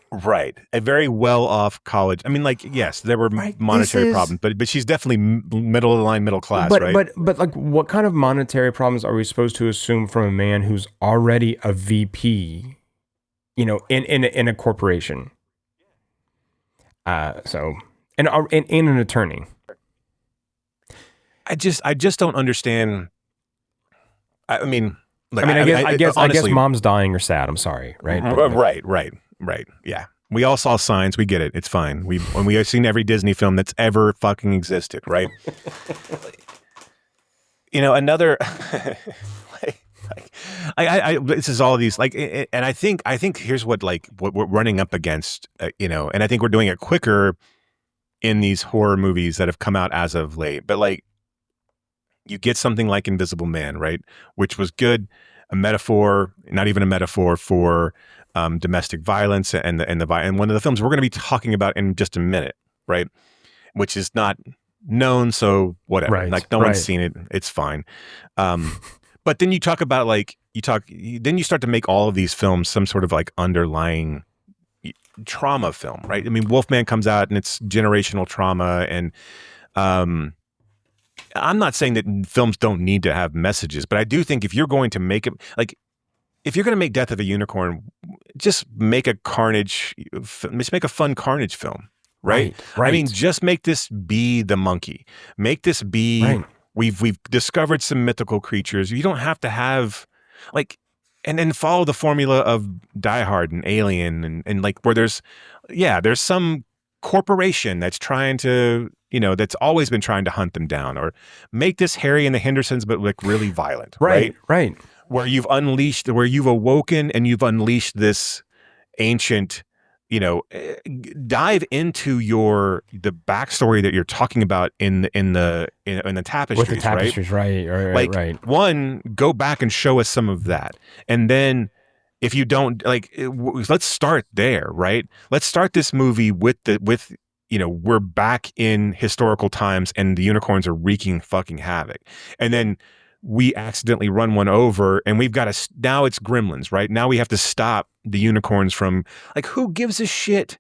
Right. A very well-off college. I mean, like, yes, there were monetary problems, but she's definitely middle of the line, middle class, right? But like, what kind of monetary problems are we supposed to assume from a man who's already a VP, in a corporation? And an attorney. I just don't understand. I mean, I guess mom's dying or sad. I'm sorry, right? Right. Yeah. We all saw Signs. We get it. It's fine. We have seen every Disney film that's ever fucking existed, right? Another this is all these and I think here's what we're running up against, and I think we're doing it quicker in these horror movies that have come out as of late. But like, you get something like Invisible Man, right? Which was good, a metaphor, not even a metaphor for domestic violence and one of the films we're going to be talking about in just a minute, right? Which is not known, so whatever. Right, like no one's seen it, it's fine. But then you talk about then you start to make all of these films some sort of like underlying trauma film, right? I mean, Wolfman comes out and it's generational trauma, and I'm not saying that films don't need to have messages, but I do think if you're going to make it, like, if you're going to make Death of a Unicorn, just make a fun carnage film, right? I mean, just make this be the monkey. Make this be, we've discovered some mythical creatures. You don't have to have, like, and then follow the formula of Die Hard and Alien and like, where there's some corporation that's trying to, that's always been trying to hunt them down, or make this Harry and the Hendersons, but like really violent, right? Where you've awoken and you've unleashed this ancient, dive into the backstory that you're talking about in the tapestries, with the tapestries, right. One, go back and show us some of that, and then if you don't, like, let's start there, right? Let's start this movie with we're back in historical times and the unicorns are wreaking fucking havoc, and then we accidentally run one over and we've got to, now it's gremlins, right? Now we have to stop the unicorns from, like, who gives a shit?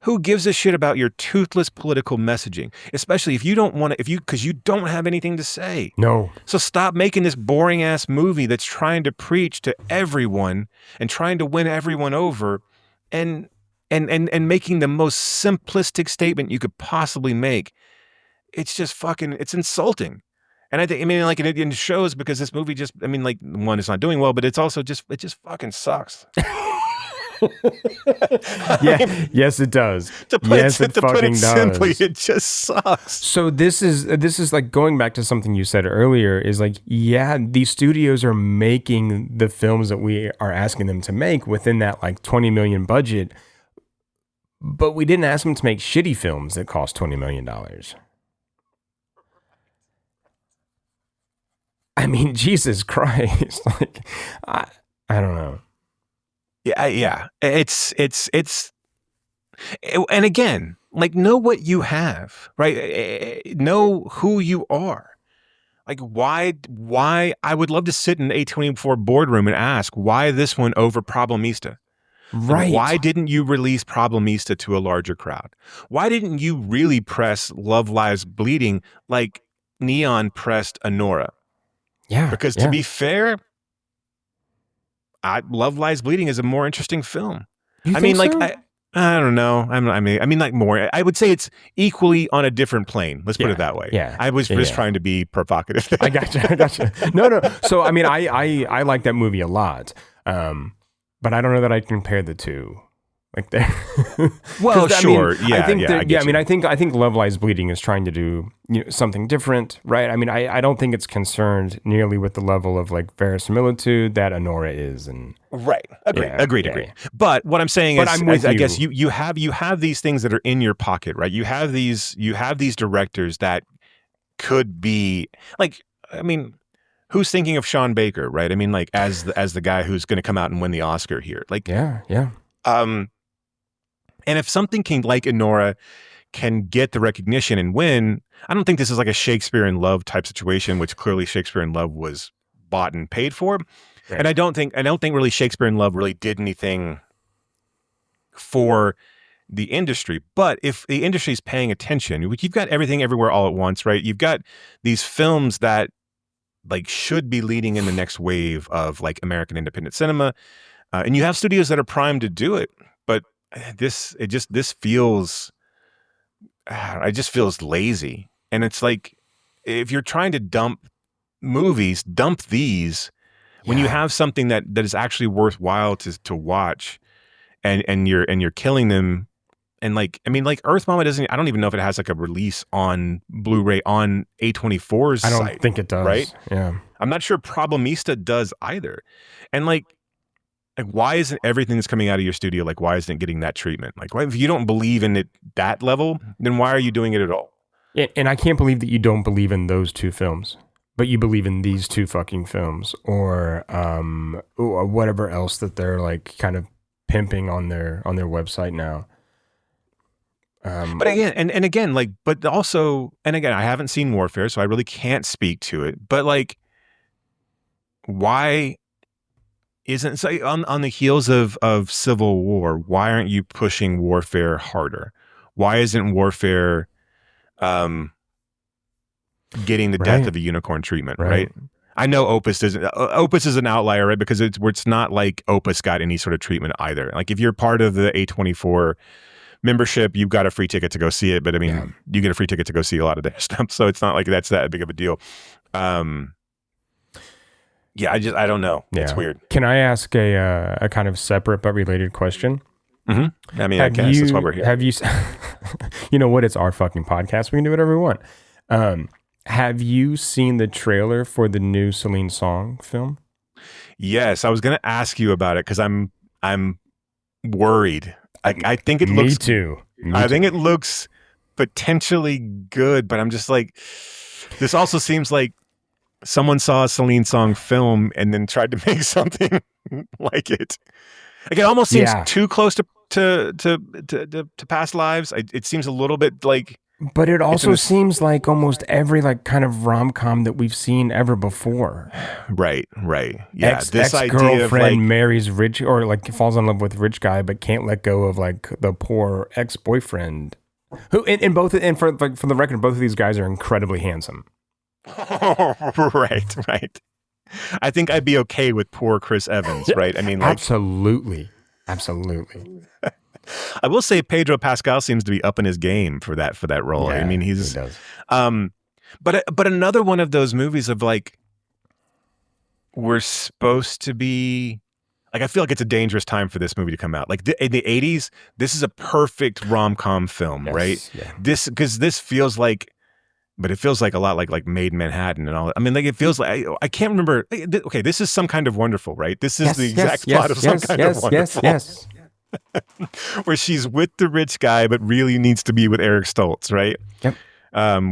Who gives a shit about your toothless political messaging? Especially if you don't want to, because you don't have anything to say. No. So stop making this boring ass movie that's trying to preach to everyone and trying to win everyone over and making the most simplistic statement you could possibly make. It's just fucking, it's insulting. And like it shows because this movie just, like, one, it's not doing well, but it's also just, it just fucking sucks. Yes, it does. To put it simply, it just sucks. So this is like going back to something you said earlier, is like, yeah, these studios are making the films that we are asking them to make within that like 20 million budget, but we didn't ask them to make shitty films that cost $20 million. I mean, Jesus Christ. Like, I don't know. Yeah. It's, and again, like, know what you have, right? Know who you are. Like, why I would love to sit in an A24 boardroom and ask why this one over Problemista. Right. Like, why didn't you release Problemista to a larger crowd? Why didn't you really press Love Lies Bleeding like Neon pressed Anora? Yeah. Because to be fair, Love Lies Bleeding is a more interesting film. You think like, so? I don't know. Like, more. I would say it's equally on a different plane. Let's put it that way. Yeah. I was just trying to be provocative. I gotcha. No. So, I like that movie a lot. But I don't know that I compare the two. Like, well, sure. I think Love Lies Bleeding is trying to do something different, right? I don't think it's concerned nearly with the level of like verisimilitude that Anora is, and right. Agreed. But what I'm saying is, I guess you have these things that are in your pocket, right? You have these directors that could be like, who's thinking of Sean Baker, right? Like, as the guy who's going to come out and win the Oscar here, like, yeah. And if something like Anora can get the recognition and win, I don't think this is like a Shakespeare in Love type situation, which clearly Shakespeare in Love was bought and paid for. Right. And I don't think really Shakespeare in Love really did anything for the industry. But if the industry is paying attention, you've got Everything Everywhere All at Once, right? You've got these films that like should be leading in the next wave of like American independent cinema. And you have studios that are primed to do it. But this feels lazy. And it's like, if you're trying to dump movies, dump these when you have something that is actually worthwhile to watch, and you're killing them. And like Earth Mama I don't even know if it has like a release on Blu-ray on A24's site. I don't think it does. Right? Yeah. I'm not sure Problemista does either. And like, why isn't everything that's coming out of your studio, like, why isn't it getting that treatment? Like, if you don't believe in it that level, then why are you doing it at all? And I can't believe that you don't believe in those two films, but you believe in these two fucking films, or whatever else that they're like kind of pimping on their website now. But again, I haven't seen Warfare, so I really can't speak to it. But like, why isn't, so on the heels of Civil War, why aren't you pushing Warfare harder? Why isn't Warfare getting the death of a unicorn treatment, right? I know Opus is an outlier, right? Because it's not like Opus got any sort of treatment either. Like, if you're part of the A24 membership, you've got a free ticket to go see it, but you get a free ticket to go see a lot of their stuff, so it's not like that's that big of a deal. I don't know. Yeah. It's weird. Can I ask a kind of separate but related question? Mm-hmm. I guess that's why we're here. Have you, you know what? It's our fucking podcast. We can do whatever we want. Have you seen the trailer for the new Celine Song film? Yes, I was going to ask you about it because I'm worried. I think it looks. Me too. I think it looks potentially good, but I'm just like, this also seems like someone saw a Celine Song film and then tried to make something like it. Like, it almost seems too close to Past Lives. It seems a little bit like But it also seems like almost every like kind of rom-com that we've seen ever before. Right. Yeah, this ex-girlfriend idea of like marries rich or like falls in love with rich guy, but can't let go of like the poor ex-boyfriend. Who in both and for the record, both of these guys are incredibly handsome. Right. I think I'd be okay with poor Chris Evans, right? I mean, like, absolutely. I will say Pedro Pascal seems to be up in his game for that role. Yeah, I mean, he does. But another one of those movies of like, we're supposed to be like, I feel like it's a dangerous time for this movie to come out. Like in the 80s, this is a perfect rom-com film, right? Yeah. Because this feels like, but it feels like a lot like Made in Manhattan and all. I mean, like it feels like I can't remember. Okay, this is Some Kind of Wonderful, right? This is the exact plot of Some Kind of Wonderful. Yes. Where she's with the rich guy, but really needs to be with Eric Stoltz, right? Yep.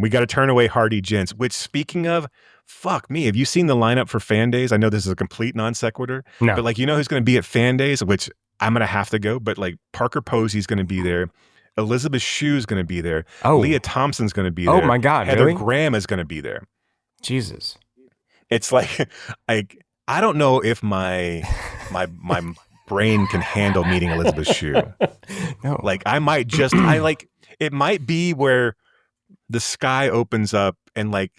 We got to turn away Hardy Gents. Which, speaking of, fuck me, have you seen the lineup for Fan Days? I know this is a complete non sequitur, no. But like, you know who's going to be at Fan Days? Which I'm going to have to go. But like, Parker Posey's going to be there. Elizabeth Shue's going to be there. Leah Thompson's going to be there. Oh my God, Heather really? Graham is going to be there. Jesus. It's like, I don't know if my brain can handle meeting Elizabeth Shue. No. Like I might it might be where the sky opens up and like,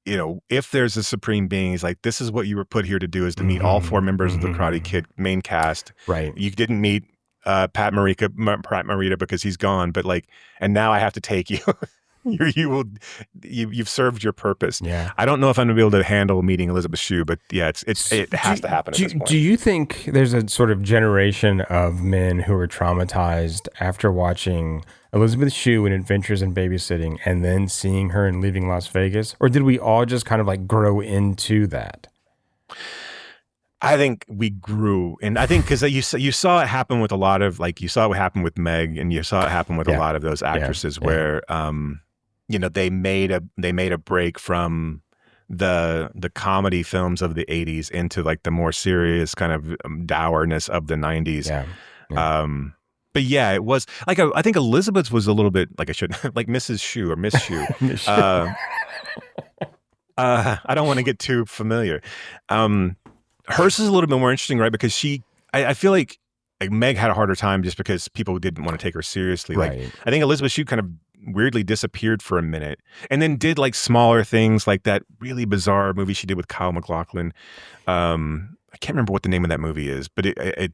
you know, if there's a supreme being, he's like, this is what you were put here to do, is to meet all four members of the Karate Kid main cast. Right. You didn't meet Pat Morita because he's gone, but like, and now I have to take you. You've served your purpose. Yeah. I don't know if I'm gonna be able to handle meeting Elizabeth Shue, but yeah, it has to happen at this point. Do you think there's a sort of generation of men who are traumatized after watching Elizabeth Shue in Adventures in Babysitting and then seeing her in Leaving Las Vegas? Or did we all just kind of like grow into that? I think we grew, and I think because you saw it happen with a lot of, like, you saw it happen with Meg, and you saw it happen with a lot of those actresses where you know, they made a break from the comedy films of the 80s into like the more serious kind of dourness of the 90s. But yeah, it was like I think Elizabeth's was a little bit like like Mrs. Shue or Miss Shue. I don't want to get too familiar. Hers is a little bit more interesting, right? Because I feel like Meg had a harder time just because people didn't want to take her seriously. Right. Like I think Elizabeth Shue kind of weirdly disappeared for a minute and then did like smaller things like that really bizarre movie she did with Kyle MacLachlan. I can't remember what the name of that movie is, but I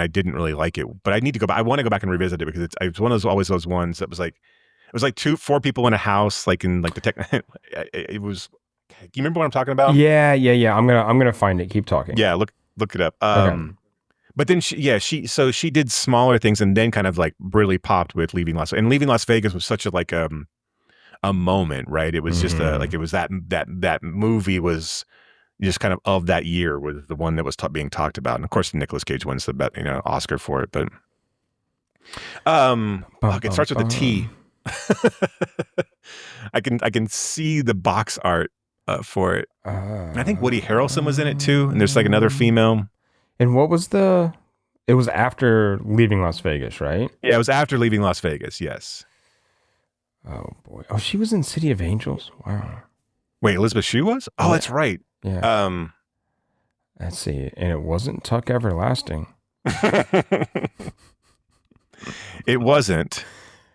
didn't really like it, but I need to go back. I want to go back and revisit it because it's one of those ones that was like, it was like 4 people in a house, like in like the it was, do you remember what I'm talking about? Yeah. I'm gonna find it. Keep talking. Yeah. Look it up. Okay. But then she did smaller things and then kind of like really popped with Leaving Las Vegas. And Leaving Las Vegas was such a moment, right? It was just like it was that movie was just kind of that year was the one that was being talked about. And of course, Nicolas Cage wins the Oscar for it. But it starts with a T. I can see the box art for it. I think Woody Harrelson was in it too. And there's like another female. And what was it was after Leaving Las Vegas, right? Yeah, it was after Leaving Las Vegas, yes. Oh, boy. Oh, she was in City of Angels? Wow. Wait, Elizabeth Shue was? Oh, that's right. Yeah. Let's see. And it wasn't Tuck Everlasting. It wasn't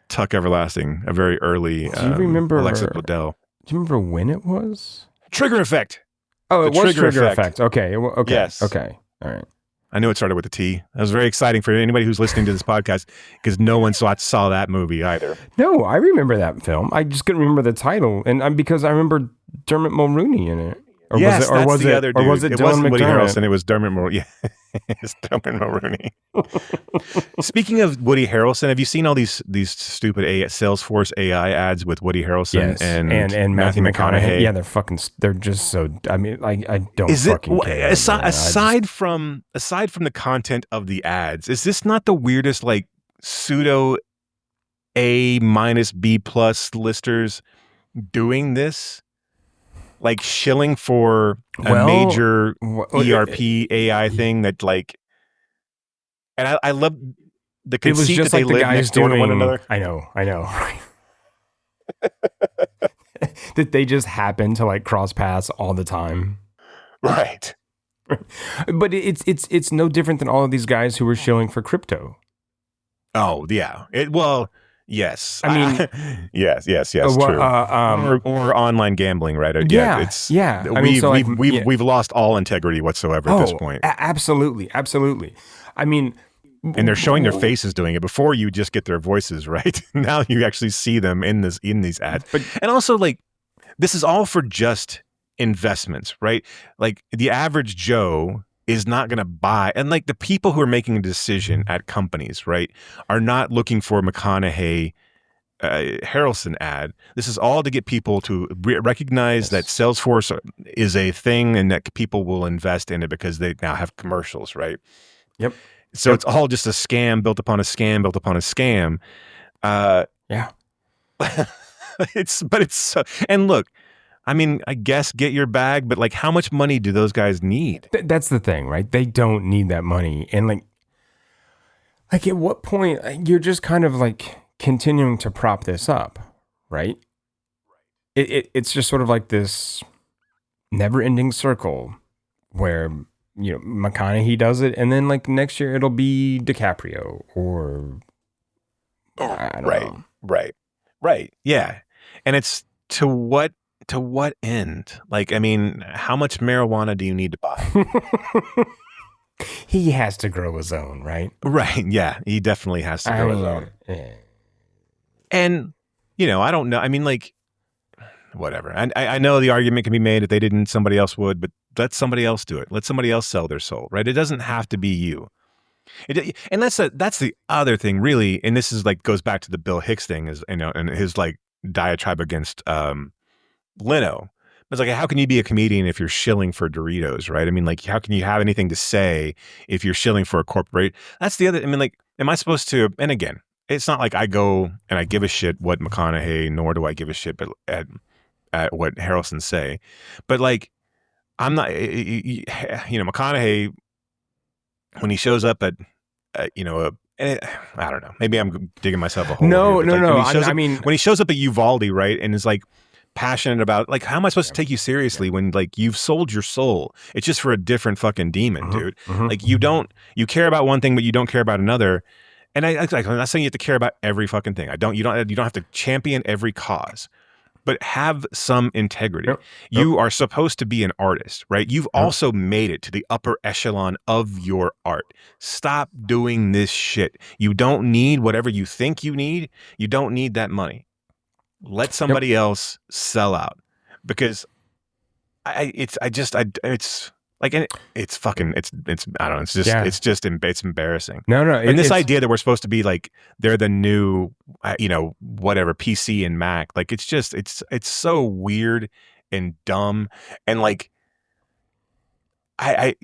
Tuck Everlasting, a very early do you remember Alexis Bledel. Do you remember when it was? Trigger Effect. Oh, it was Trigger Effect. Okay. Okay. Yes. Okay. All right. I knew it started with a T. That was very exciting for anybody who's listening to this podcast because no one saw that movie either. No, I remember that film. I just couldn't remember the title, and because I remember Dermot Mulroney in it. Or yes, was the other dude. Or was it Dylan wasn't Woody McDermott? Harrelson. It was Dermot Mulroney. Yeah, it's Dermot Mulroney. Speaking of Woody Harrelson, have you seen all these stupid Salesforce AI ads with Woody Harrelson and Matthew McConaughey? Yeah, they're just so. I mean, I don't fucking care. Aside from the content of the ads, is this not the weirdest like pseudo A-, B+ listers doing this? Like shilling for a major ERP AI thing that like, and I love the conceit it was just that they like the live guys next door to one another. I know. that they just happen to like cross paths all the time. Right. But it's no different than all of these guys who were shilling for crypto. Oh yeah. Yes. I mean, yes. True. Or online gambling, right? Yeah. We've lost all integrity whatsoever at this point. Absolutely. I mean, and they're showing their faces doing it. Before you just get their voices, right? Now you actually see them in these ads. And also, like, this is all for just investments, right? Like the average Joe is not going to buy, and like the people who are making a decision at companies, right, are not looking for McConaughey Harrelson ad. This is all to get people to recognize that Salesforce is a thing and that people will invest in it because they now have commercials, right? Yep. So it's all just a scam built upon a scam built upon a scam. Yeah. And look, I mean, I guess get your bag, but like, how much money do those guys need? That's the thing, right? They don't need that money. And like at what point you're just kind of like continuing to prop this up, right? It's just sort of like this never-ending circle where, you know, McConaughey does it, and then like next year it'll be DiCaprio or I don't know. Right. Yeah. And it's to what end? Like, I mean, how much marijuana do you need to buy? He has to grow his own, right? Right. Yeah. He definitely has to grow his own. Yeah. And, you know, I don't know. I mean, like, whatever. I know the argument can be made if they didn't, somebody else would, but let somebody else do it. Let somebody else sell their soul, right? It doesn't have to be you. And that's the other thing, really. And this is like goes back to the Bill Hicks thing, is, you know, and his like diatribe against Leno. It's like, how can you be a comedian if you're shilling for Doritos, right? I mean, like, how can you have anything to say if you're shilling for a corporate? That's the other. I mean, like, am I supposed to? And again, it's not like I go and I give a shit what McConaughey, nor do I give a shit but at what Harrelson say. But like, I'm not, you know, McConaughey, when he shows up at, you know, I don't know, maybe I'm digging myself a hole. No. When he shows up at Uvalde, right, and is like passionate about, like, how am I supposed to take you seriously when like you've sold your soul? It's just for a different fucking demon, dude. Like you care about one thing, but you don't care about another. And I'm not saying you have to care about every fucking thing. You don't have to champion every cause, but have some integrity. You are supposed to be an artist, right? You've also made it to the upper echelon of your art. Stop doing this shit. You don't need whatever you think you need. You don't need that money. Let somebody else sell out, because it's embarrassing. No. And this idea that we're supposed to be like, they're the new, you know, whatever, PC and Mac, like, it's so weird and dumb. And like, I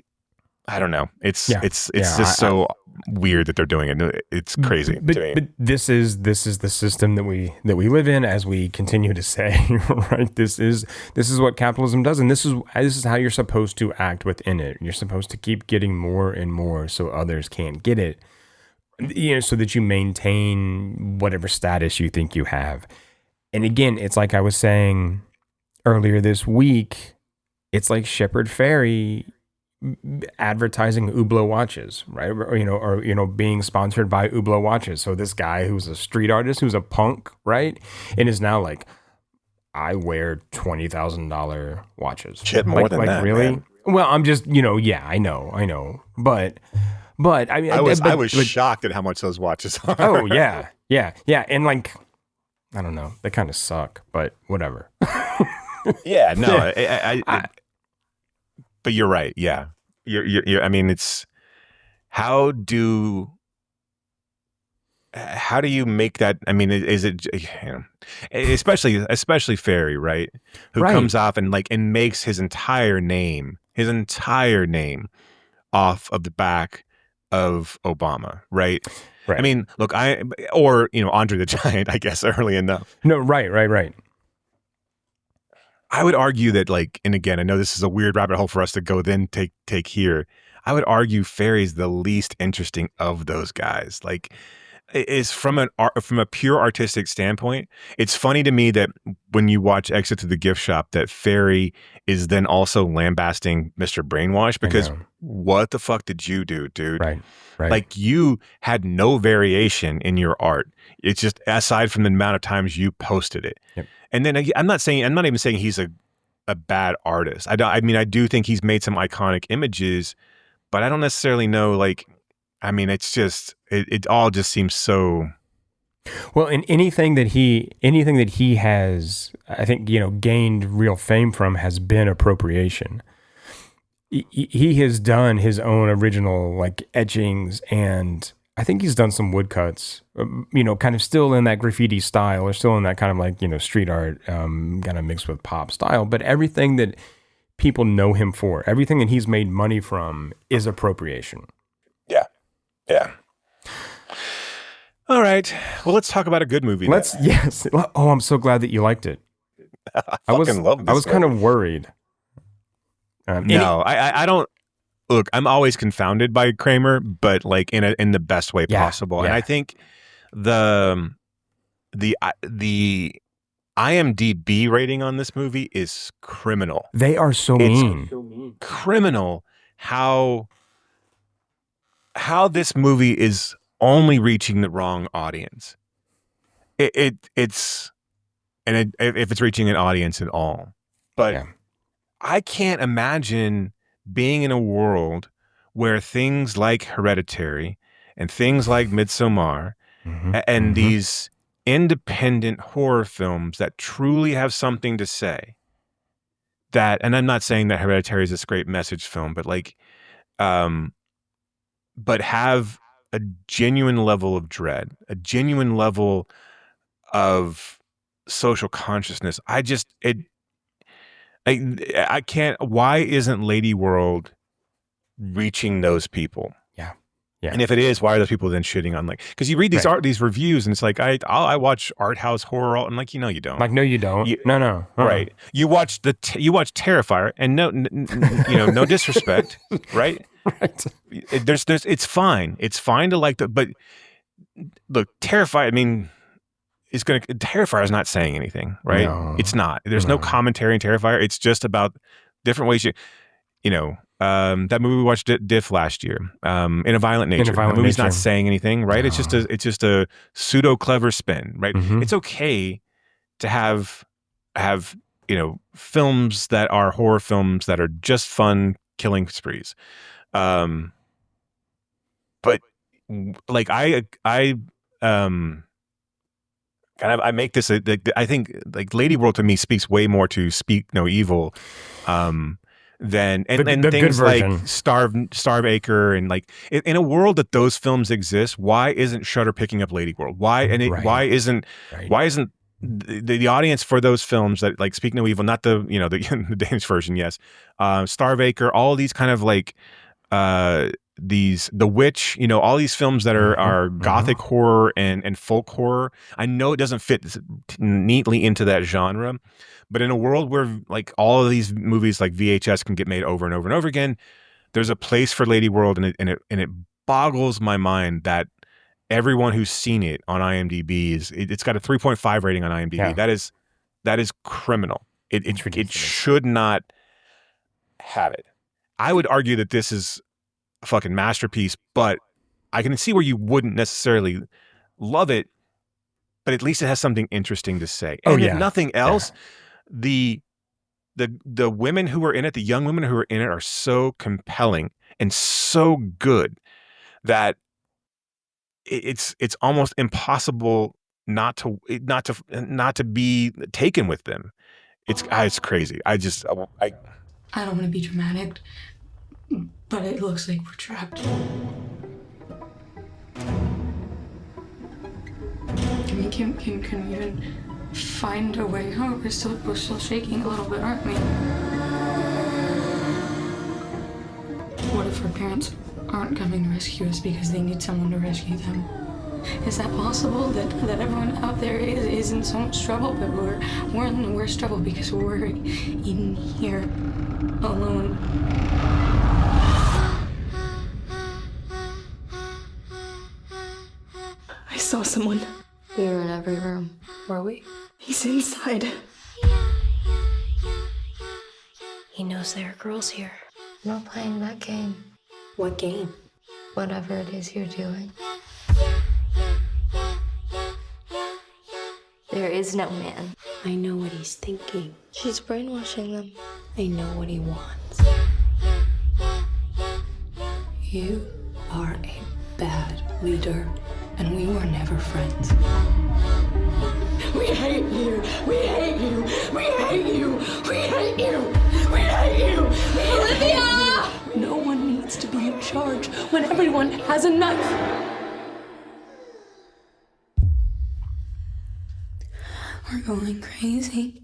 don't know. It's just so weird that they're doing it. It's crazy to me. But this is the system that we live in, as we continue to say, right? This is what capitalism does, and this is how you're supposed to act within it. You're supposed to keep getting more and more so others can't get it, you know, so that you maintain whatever status you think you have. And again, it's like I was saying earlier this week, it's like Shepard Fairey advertising Hublot watches, right? Or being sponsored by Hublot watches. So this guy who's a street artist, who's a punk, right, and is now like, I wear $20,000 watches. Shit, more than that, really? Man. Well, I'm just, yeah, I know, but I mean, I was shocked at how much those watches are. Oh yeah, and like, I don't know, they kind of suck, but whatever. Yeah, no, but you're right. Yeah, you're. I mean, it's how do you make that? I mean, is it, you know, especially Fairey, right? Who comes off and makes his entire name off of the back of Obama, right? I mean, look, Andre the Giant, I guess, early enough. No, right. I would argue that, and again, I know this is a weird rabbit hole for us to go then take here. I would argue Fairey's the least interesting of those guys. is from a pure artistic standpoint. It's funny to me that when you watch Exit to the Gift Shop, that Ferry is then also lambasting Mr. Brainwash, because what the fuck did you do, dude? Right. Like, you had no variation in your art. It's just, aside from the amount of times you posted it. Yep. And then I'm not even saying he's a bad artist. I mean, I do think he's made some iconic images, but I don't necessarily know, like, I mean, it's just, it all just seems so. Well, and anything that he has, I think, gained real fame from has been appropriation. He has done his own original, like, etchings, and I think he's done some woodcuts, kind of still in that graffiti style, or still in that kind of like, street art, kind of mixed with pop style. But everything that people know him for, everything that he's made money from, is appropriation. Yeah. All right. Well, let's talk about a good movie. Yes. Oh, I'm so glad that you liked it. I love this. I was kind of worried. I don't. Look, I'm always confounded by Kramer, but like in the best way possible. And I think the IMDb rating on this movie is criminal. They are so mean. Criminal how this movie is only reaching the wrong audience. If it's reaching an audience at all. But I can't imagine being in a world where things like Hereditary and things like Midsommar and these independent horror films that truly have something to say, that, and I'm not saying that Hereditary is this great message film, but like, but have a genuine level of dread, a genuine level of social consciousness. I can't. Why isn't Ladyworld reaching those people? Yeah. And if it is, why are those people then shitting on, like, because you read these these reviews and it's like, I watch art house horror, and like, no, you don't. Like, no, you don't. No. Right. You watch Terrifier, and no disrespect, right? Right. It's fine. It's fine to like but look, Terrifier, I mean, Terrifier is not saying anything, right? No. It's not. There's no commentary in Terrifier. It's just about different ways that movie we watched DIFF last year, In a Violent Nature. The movie's not saying anything, right? No. It's just a pseudo clever spin, right? It's okay to have films that are horror films that are just fun killing sprees. But like I make this I think like Ladyworld to me speaks way more to Speak No Evil than and things like Starve Acre, and like in a world that those films exist, why isn't Shudder picking up Ladyworld? Why isn't the audience for those films that like Speak No Evil, not the the Danish version, yes, Starve Acre, all these kind of like The Witch, all these films that are gothic horror and folk horror. I know it doesn't fit neatly into that genre, but in a world where like all of these movies like VHS can get made over and over and over again, there's a place for Ladyworld, and it boggles my mind that everyone who's seen it on IMDb it's got a 3.5 rating on IMDb. Yeah. That is criminal. It should not have it. I would argue that this is a fucking masterpiece, but I can see where you wouldn't necessarily love it, but at least it has something interesting to say. And if nothing else, the women who are in it, the young women who are in it, are so compelling and so good that it's almost impossible not to be taken with them. It's crazy. I don't want to be dramatic, but it looks like we're trapped. I mean, can we even find a way out? We're still shaking a little bit, aren't we? What if our parents aren't coming to rescue us because they need someone to rescue them? Is that possible? That everyone out there is in so much trouble, but we're in the worst trouble because we're in here alone. saw someone. We were in every room. Were we? He's inside. He knows there are girls here. I'm not playing that game. What game? Whatever it is you're doing. There is no man. I know what he's thinking. She's brainwashing them. I know what he wants. You are a bad leader, and we were never friends. We hate you! We hate you! We hate you! We hate you! We hate you! Olivia! No one needs to be in charge when everyone has a knife. We're going crazy.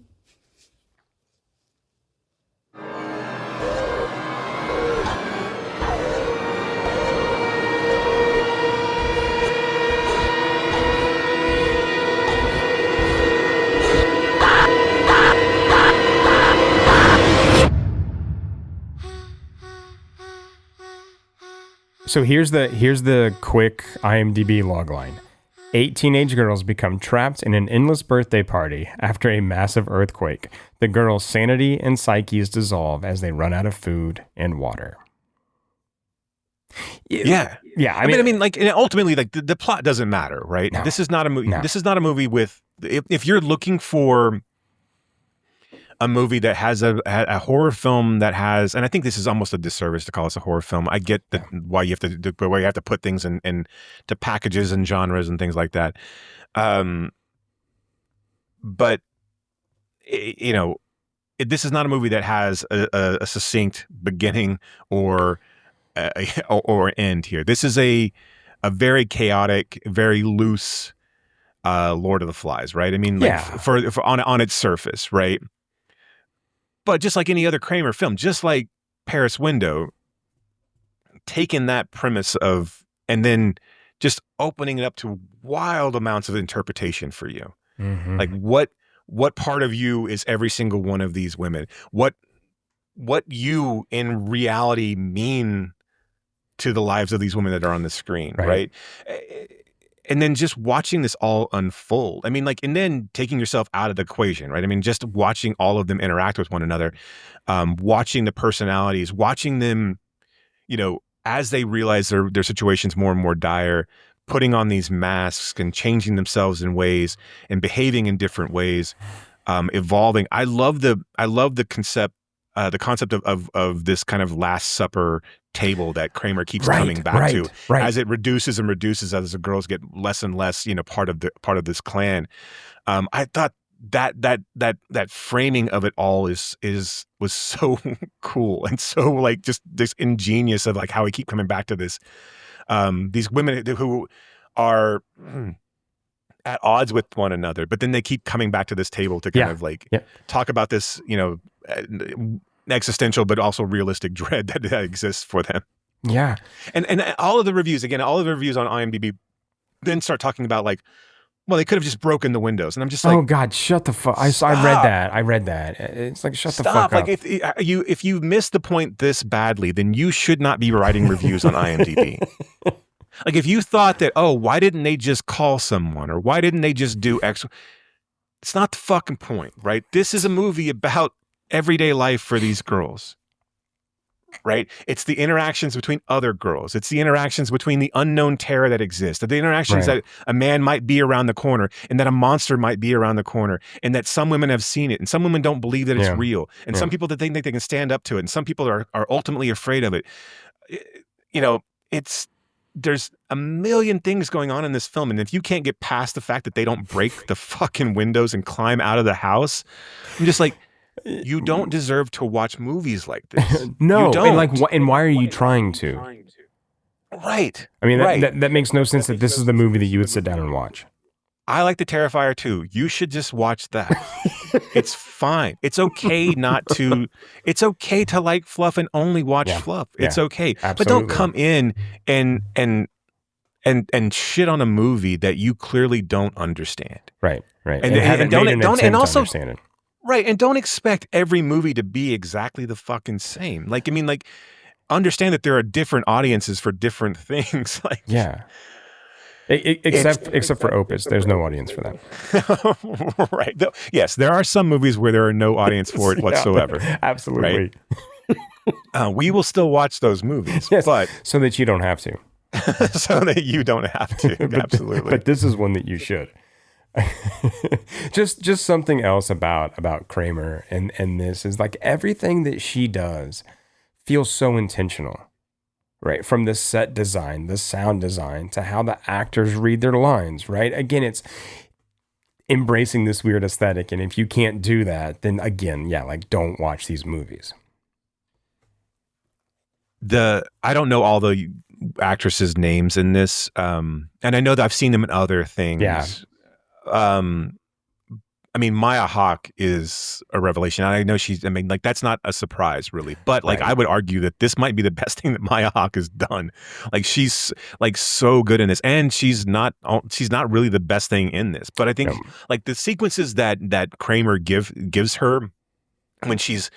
So here's the quick IMDb logline. 8 teenage girls become trapped in an endless birthday party after a massive earthquake. The girls' sanity and psyches dissolve as they run out of food and water. Yeah. I mean, like, and ultimately, like, the plot doesn't matter, right? No. This is not a movie. No. This is not a movie with. If you're looking for a movie that has a horror film that has, and I think this is almost a disservice to call this a horror film. I get that why you have to put things in to packages and genres and things like that. But this is not a movie that has a succinct beginning or end here. This is a very chaotic, very loose Lord of the Flies, right? I mean, like, for on its surface, right? But just like any other Kramer film, just like Paris Window, taking that premise and then just opening it up to wild amounts of interpretation for you. Mm-hmm. Like what part of you is every single one of these women? What you in reality mean to the lives of these women that are on the screen, right? And then just watching this all unfold. I mean, like, and then taking yourself out of the equation, right? I mean, just watching all of them interact with one another, watching the personalities, watching them, as they realize their situation's more and more dire, putting on these masks and changing themselves in ways and behaving in different ways, evolving. I love the concept of this kind of Last Supper table that Kramer keeps coming back to as it reduces and reduces as the girls get less and less, part of this clan. I thought that framing of it all was so cool and so, like, just this ingenious of, like, how we keep coming back to this. These women who are at odds with one another, but then they keep coming back to this table to kind of talk about this, existential but also realistic dread that exists for them. Yeah. And all of the reviews on IMDb then start talking about, like, well, they could have just broken the windows. And I'm just like, oh God, shut the fuck. I read that. It's like, shut the fuck up. Like, if you missed the point this badly, then you should not be writing reviews on IMDb. Like, if you thought that, oh, why didn't they just call someone, or why didn't they just do X? It's not the fucking point, right? This is a movie about everyday life for these girls, right? It's the interactions between other girls. It's the interactions between the unknown terror that exists, the interactions that a man might be around the corner and that a monster might be around the corner, and that some women have seen it and some women don't believe that it's real, and some people that think they can stand up to it, and some people are ultimately afraid of it. There's a million things going on in this film, and if you can't get past the fact that they don't break the fucking windows and climb out of the house, I'm just like, you don't deserve to watch movies like this. No, you don't. And why are you trying to? Right. I mean, that makes no sense that this is the movie that you would sit down and watch. I like The Terrifier too. You should just watch that. It's fine. It's okay it's okay to like fluff and only watch fluff. It's okay. Absolutely. But don't come in and shit on a movie that you clearly don't understand. Right. And don't also understand it. Right. And don't expect every movie to be exactly the fucking same. Like, I mean, like, understand that there are different audiences for different things. Like, Except for Opus, there's no audience for that. Right. Yes, there are some movies where there are no audience for it whatsoever. Absolutely. Right? We will still watch those movies, yes, but so that you don't have to. So that you don't have to. Absolutely. But this is one that you should. just something else about Kramer and this is like everything that she does feels so intentional. Right, from the set design, the sound design, to how the actors read their lines, right? Again, it's embracing this weird aesthetic. And if you can't do that, then again, like don't watch these movies. I don't know all the actresses' names in this. And I know that I've seen them in other things. Yeah. I mean, Maya Hawke is a revelation. I know that's not a surprise really, but like, right. I would argue that this might be the best thing that Maya Hawke has done. Like she's like so good in this, and she's not really the best thing in this, but I think like the sequences that Kramer gives her when she's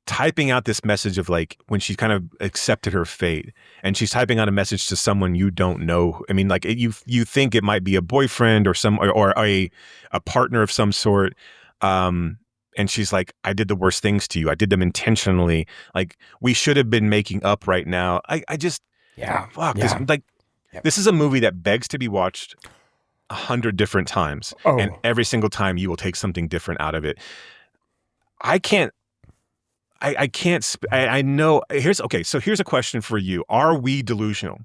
typing out this message of like when she kind of accepted her fate and she's typing out a message to someone you don't know. I mean, like you think it might be a boyfriend or a partner of some sort. And she's like, I did the worst things to you. I did them intentionally. Like we should have been making up right now. I just, this is a movie that begs to be watched 100 different times. And every single time you will take something different out of it. I know. Here's a question for you. Are we delusional?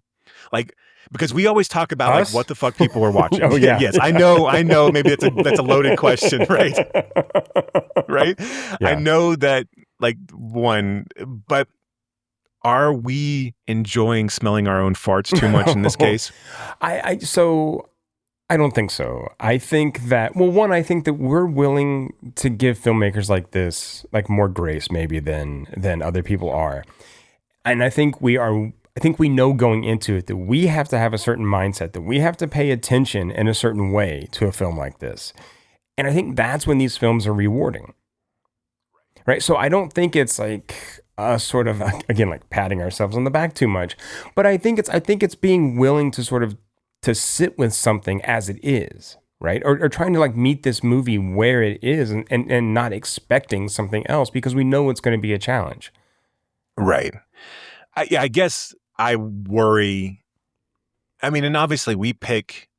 Like, because we always talk about like what the fuck people are watching. Oh yeah. Yes, I know. Maybe that's a loaded question, right? Right. Yeah. I know that but are we enjoying smelling our own farts too much in this case? I don't think so. I think that, I think that we're willing to give filmmakers like this, like more grace maybe than other people are. And I think we know going into it that we have to have a certain mindset, that we have to pay attention in a certain way to a film like this. And I think that's when these films are rewarding. Right? So I don't think it's like a sort of, again, like patting ourselves on the back too much, but I think it's being willing to sort of to sit with something as it is, right? Or trying to like meet this movie where it is and not expecting something else because we know it's going to be a challenge. Right. I guess I worry. I mean, and obviously we pick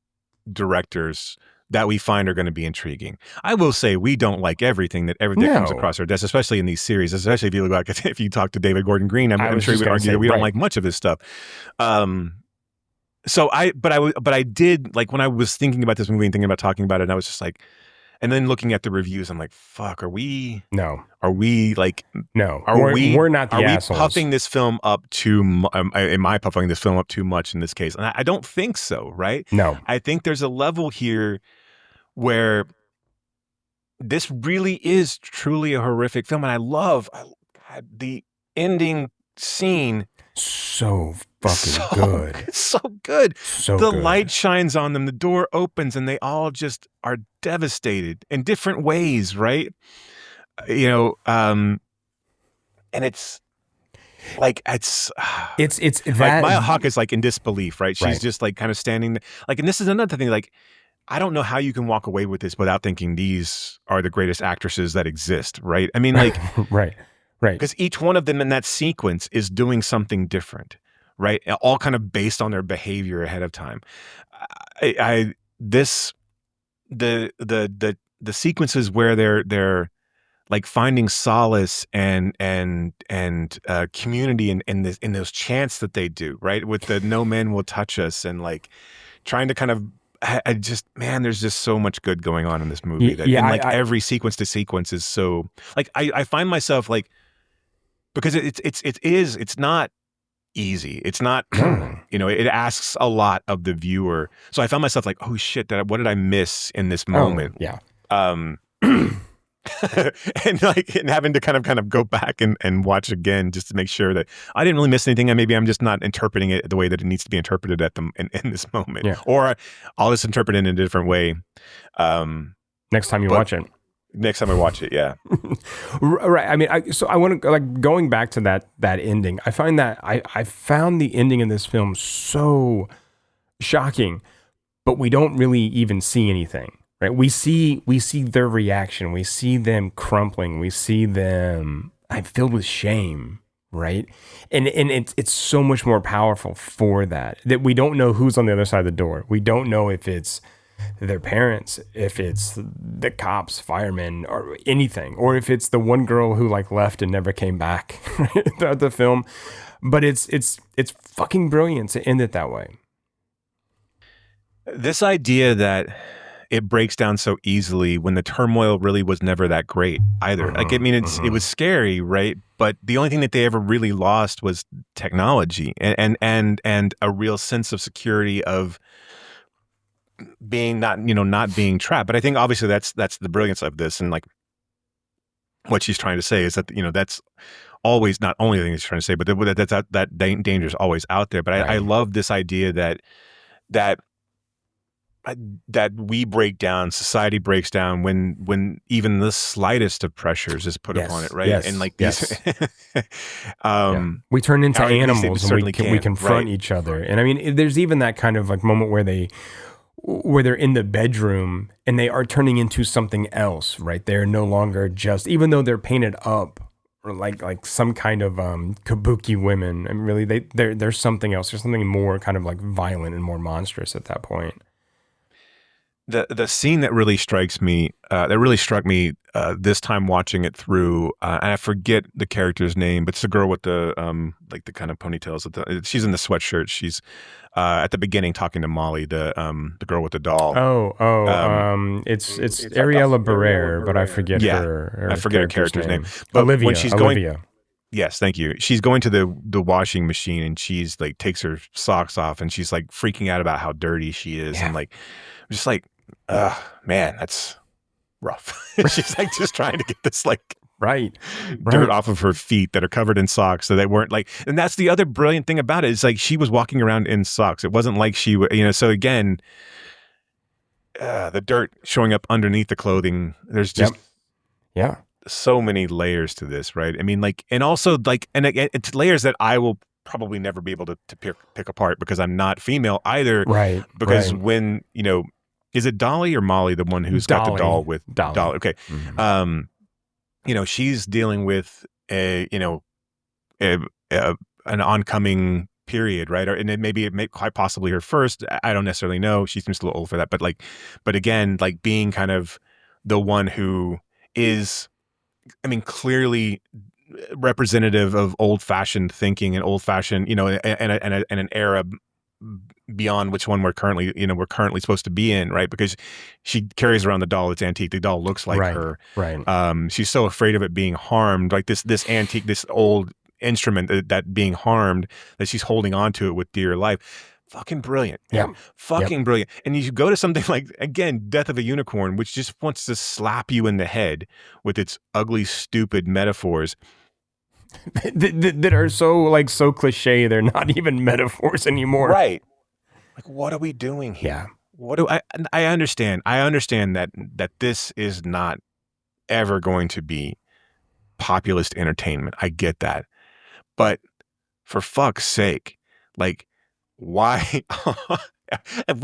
directors that we find are going to be intriguing. I will say we don't like everything that comes across our desk, especially in these series, especially if you talk to David Gordon Green, I'm sure he would argue that we don't like much of his stuff. So I did, like, when I was thinking about this movie and thinking about talking about it, and I was just like, and then looking at the reviews, I'm like, fuck, are we not the assholes. Puffing this film up am I puffing this film up too much in this case? And I don't think so, right? No. I think there's a level here where this really is truly a horrific film. And I love the ending scene. So fucking good. It's so good. So the good. light shines on them. The door opens and they all just are devastated in different ways, right? And it's like, it's that, like Maya Hawke is like in disbelief, right? She's just like kind of standing there. Like, and this is another thing, like, I don't know how you can walk away with this without thinking these are the greatest actresses that exist, right? I mean, like, right. Because each one of them in that sequence is doing something different, right? All kind of based on their behavior ahead of time. The sequences where they're like finding solace and community in those chants that they do, right? With the "No man will touch us" and like trying to kind of. There's just so much good going on in this movie that every sequence to sequence is so like I find myself like. Because it's not easy. It's not, it asks a lot of the viewer. So I found myself like, oh shit, what did I miss in this moment? Yeah. And having to kind of go back and watch again just to make sure that I didn't really miss anything, and maybe I'm just not interpreting it the way that it needs to be interpreted in this moment. Yeah. Or I'll just interpret it in a different way. Next time you watch it. Next time I watch it, yeah. Right. I mean, I want to, like, going back to that ending, I find that I found the ending in this film so shocking, but we don't really even see anything, right? We see their reaction. We see them crumpling. We see them filled with shame, right? And it's so much more powerful for that we don't know who's on the other side of the door. We don't know if it's their parents, if it's the cops, firemen, or anything, or if it's the one girl who like left and never came back throughout the film. But it's fucking brilliant to end it that way. This idea that it breaks down so easily when the turmoil really was never that great either. Like, I mean, it was scary, right? But the only thing that they ever really lost was technology and a real sense of security of being not being trapped. But I think obviously that's the brilliance of this, and like what she's trying to say is that that's always not only the thing she's trying to say, but that danger is always out there. But I love this idea that we break down, society breaks down when even the slightest of pressures is put upon it, right? Yes, and like these, we turn into animals and we confront right. each other. And I mean, there's even that kind of like moment where they're in the bedroom and they are turning into something else, right? They're no longer just, even though they're painted up or like some kind of kabuki women. I mean, really, there's something else. There's something more kind of like violent and more monstrous at that point. The scene that really struck me this time watching it through, and I forget the character's name, but it's the girl with the like the kind of ponytails. She's in the sweatshirt. She's at the beginning talking to Molly, the girl with the doll. It's Ariella Barrere, but I forget her. I forget her character's name. But Olivia. When she's going, yes, thank you. She's going to the washing machine and she's like takes her socks off and she's like freaking out about how dirty she is and like just like. Man, that's rough. She's like just trying to get this like dirt off of her feet that are covered in socks, so they weren't like. And that's the other brilliant thing about it is like she was walking around in socks. It wasn't like she, so again, the dirt showing up underneath the clothing. There's just so many layers to this, right? I mean, like, and also like, and it's layers that I will probably never be able to pick apart because I'm not female either, right? Because when is it Dolly or Molly, the one who's got the doll with Dolly? Okay. Mm-hmm. She's dealing with an oncoming period, right? And it may quite possibly her first. I don't necessarily know. She seems a little old for that. But again, like being kind of the one who is, I mean, clearly representative of old-fashioned thinking and old-fashioned, and an era beyond which one we're currently supposed to be in, right? Because she carries around the doll that's antique. The doll looks like her. Right. She's so afraid of it being harmed, like this antique, this old instrument that being harmed, that she's holding on to it with dear life. Fucking brilliant. Yeah. Fucking brilliant. And you go to something like, again, Death of a Unicorn, which just wants to slap you in the head with its ugly, stupid metaphors. that are so cliche, they're not even metaphors anymore. Right. Like, what are we doing here? Yeah. What do I understand? I understand that this is not ever going to be populist entertainment. I get that. But for fuck's sake, like, why have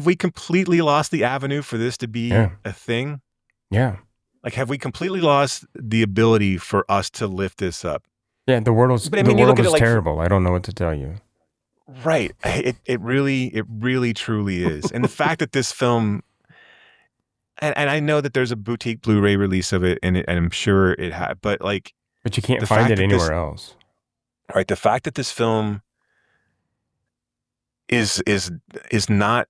we completely lost the avenue for this to be a thing? Yeah. Like, have we completely lost the ability for us to lift this up? Yeah, the world is terrible. I don't know what to tell you. Right. It really truly is. And the fact that this film, and I know that there's a boutique Blu-ray release of it, and I'm sure it had, but you can't find it anywhere else. Right. The fact that this film is not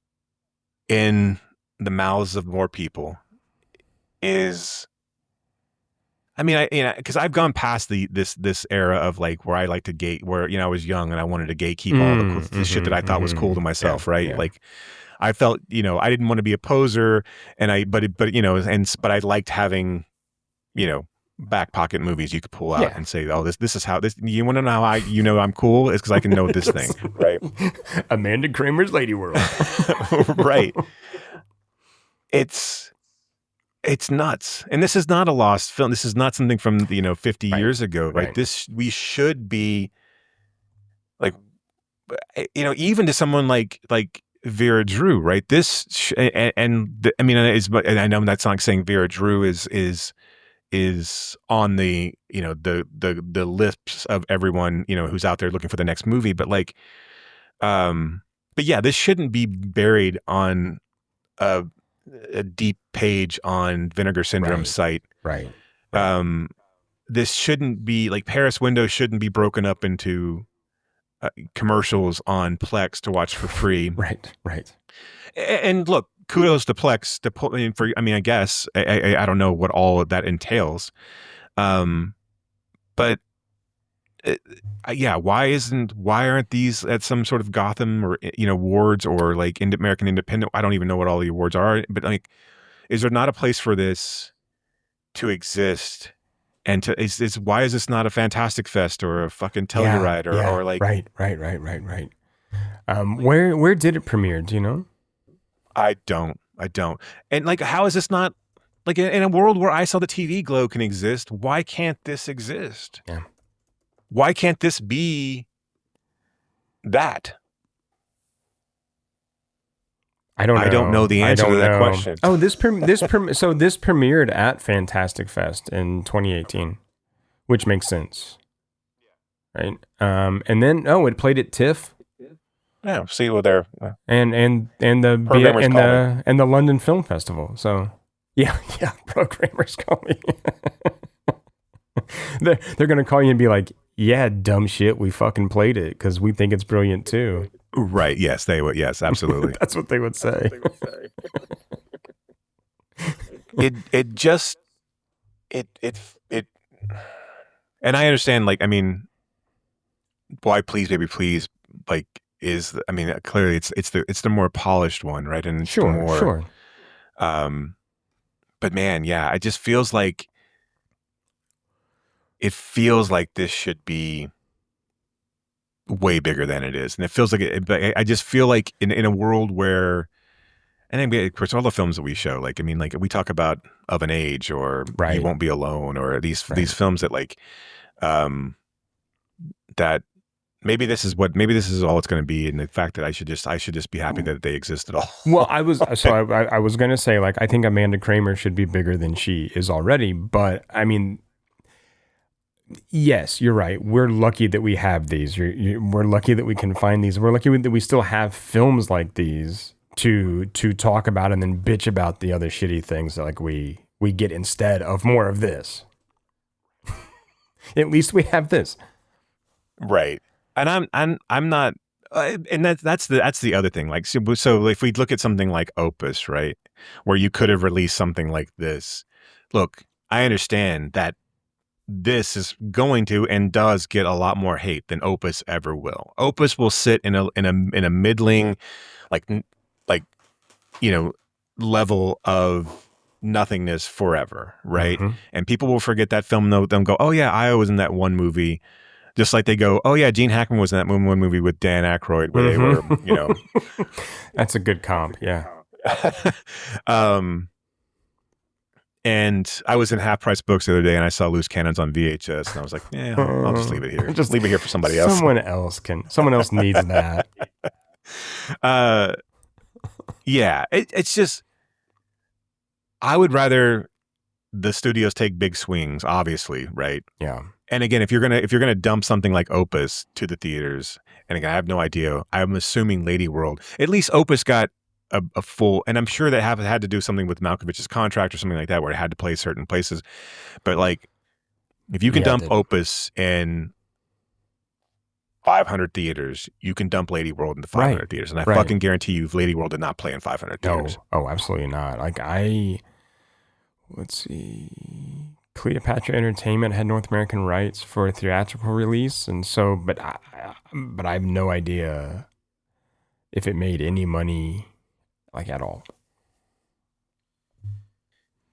in the mouths of more people is, I mean, because I've gone past this era of like where I like to where I was young and I wanted to gatekeep all the shit that I thought was cool to myself, right? Yeah. Like I felt, I didn't want to be a poser, but I liked having, back pocket movies you could pull out and say, oh, this is how this. You want to know how I'm cool? It's because I can know this thing, right? Amanda Kramer's Ladyworld, right? It's nuts. And this is not a lost film. This is not something from 50 years ago, right? We should be like, even to someone like Vera Drew, right? And I know that's not saying Vera Drew is on the, the lips of everyone, who's out there looking for the next movie, but like, but yeah, this shouldn't be buried on a deep page on Vinegar Syndrome's site. Right. This shouldn't be like Paris Window shouldn't be broken up into commercials on Plex to watch for free. Right. And look, kudos to Plex I guess I don't know what all of that entails. But why aren't these at some sort of Gotham or awards or like American Independent? I don't even know what all the awards are, but like, is there not a place for this to exist? And why is this not a Fantastic Fest or a fucking Telluride or like right. Where did it premiere? Do you know? I don't. And like, how is this not like in a world where I Saw the TV Glow can exist? Why can't this exist? Yeah. Why can't this be that? I don't know the answer to that question. Oh, this premiered at Fantastic Fest in 2018, which makes sense, right? And then it played at TIFF. Yeah, see what they're and the London Film Festival. So yeah, programmers call me. They're gonna call you and be like, "Yeah, dumb shit, we fucking played it because we think it's brilliant too." Right. Yes, they would. Yes, absolutely. That's what they would say. And I understand, like, I mean, Why Please Baby Please, like, clearly it's the more polished one, right? And sure. But man, yeah, it just feels like this should be way bigger than it is, and it feels like I just feel like in a world where, and of course all the films that we show, like we talk about Of an Age or You Won't Be Alone or these films that like that maybe this is all it's going to be, and the fact that I should just be happy that they exist at all. Well, I was going to say, like, I think Amanda Kramer should be bigger than she is already, but I mean, yes, you're right. We're lucky that we have these. We're lucky that we can find these. We're lucky that we still have films like these to talk about and then bitch about the other shitty things that like we get instead of more of this. At least we have this, right? And I'm not. And that's the other thing. Like so, if we look at something like Opus, right, where you could have released something like this. Look, I understand that this is going to and does get a lot more hate than Opus ever will. Opus will sit in a middling, like level of nothingness forever, right? Mm-hmm. And people will forget that film. They'll go, oh yeah, I was in that one movie. Just like they go, oh yeah, Gene Hackman was in that one movie with Dan Aykroyd where they were, That's a good comp, yeah. And I was in Half Price Books the other day and I saw Loose Cannons on VHS and I was like, yeah, I'll just leave it here. Just leave it here for somebody else. Someone else needs that. Yeah, it's just, I would rather the studios take big swings, obviously, right? Yeah. And again, if you're gonna dump something like Opus to the theaters, and again, I have no idea. I'm assuming Ladyworld. At least Opus got a full, and I'm sure that had to do something with Malkovich's contract or something like that, where it had to play certain places. But like, if you can dump Opus in 500 theaters, you can dump Ladyworld into 500 theaters, and I fucking guarantee you, Ladyworld did not play in 500 theaters. Oh, absolutely not. Like let's see, Cleopatra Entertainment had North American rights for a theatrical release, and so, but I have no idea if it made any money, like, at all.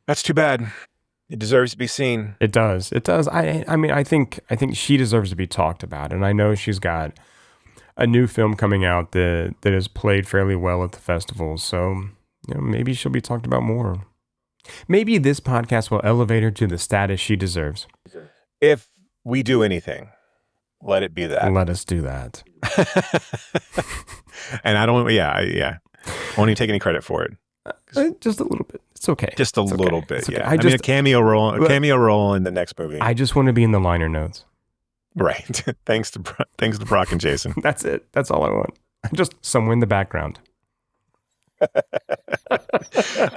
That's too bad. It deserves to be seen. It does. I mean, I think she deserves to be talked about, and I know she's got a new film coming out that has played fairly well at the festival, so maybe she'll be talked about more. Maybe this podcast will elevate her to the status she deserves. If we do anything, let it be that. Let us do that. And I don't. Yeah. Won't even take any credit for it. Just a little bit. It's okay. Just a little bit. Okay. Yeah. I mean, a cameo role in the next movie. I just want to be in the liner notes. Right. Thanks to Brock and Jason. That's it. That's all I want. Just somewhere in the background.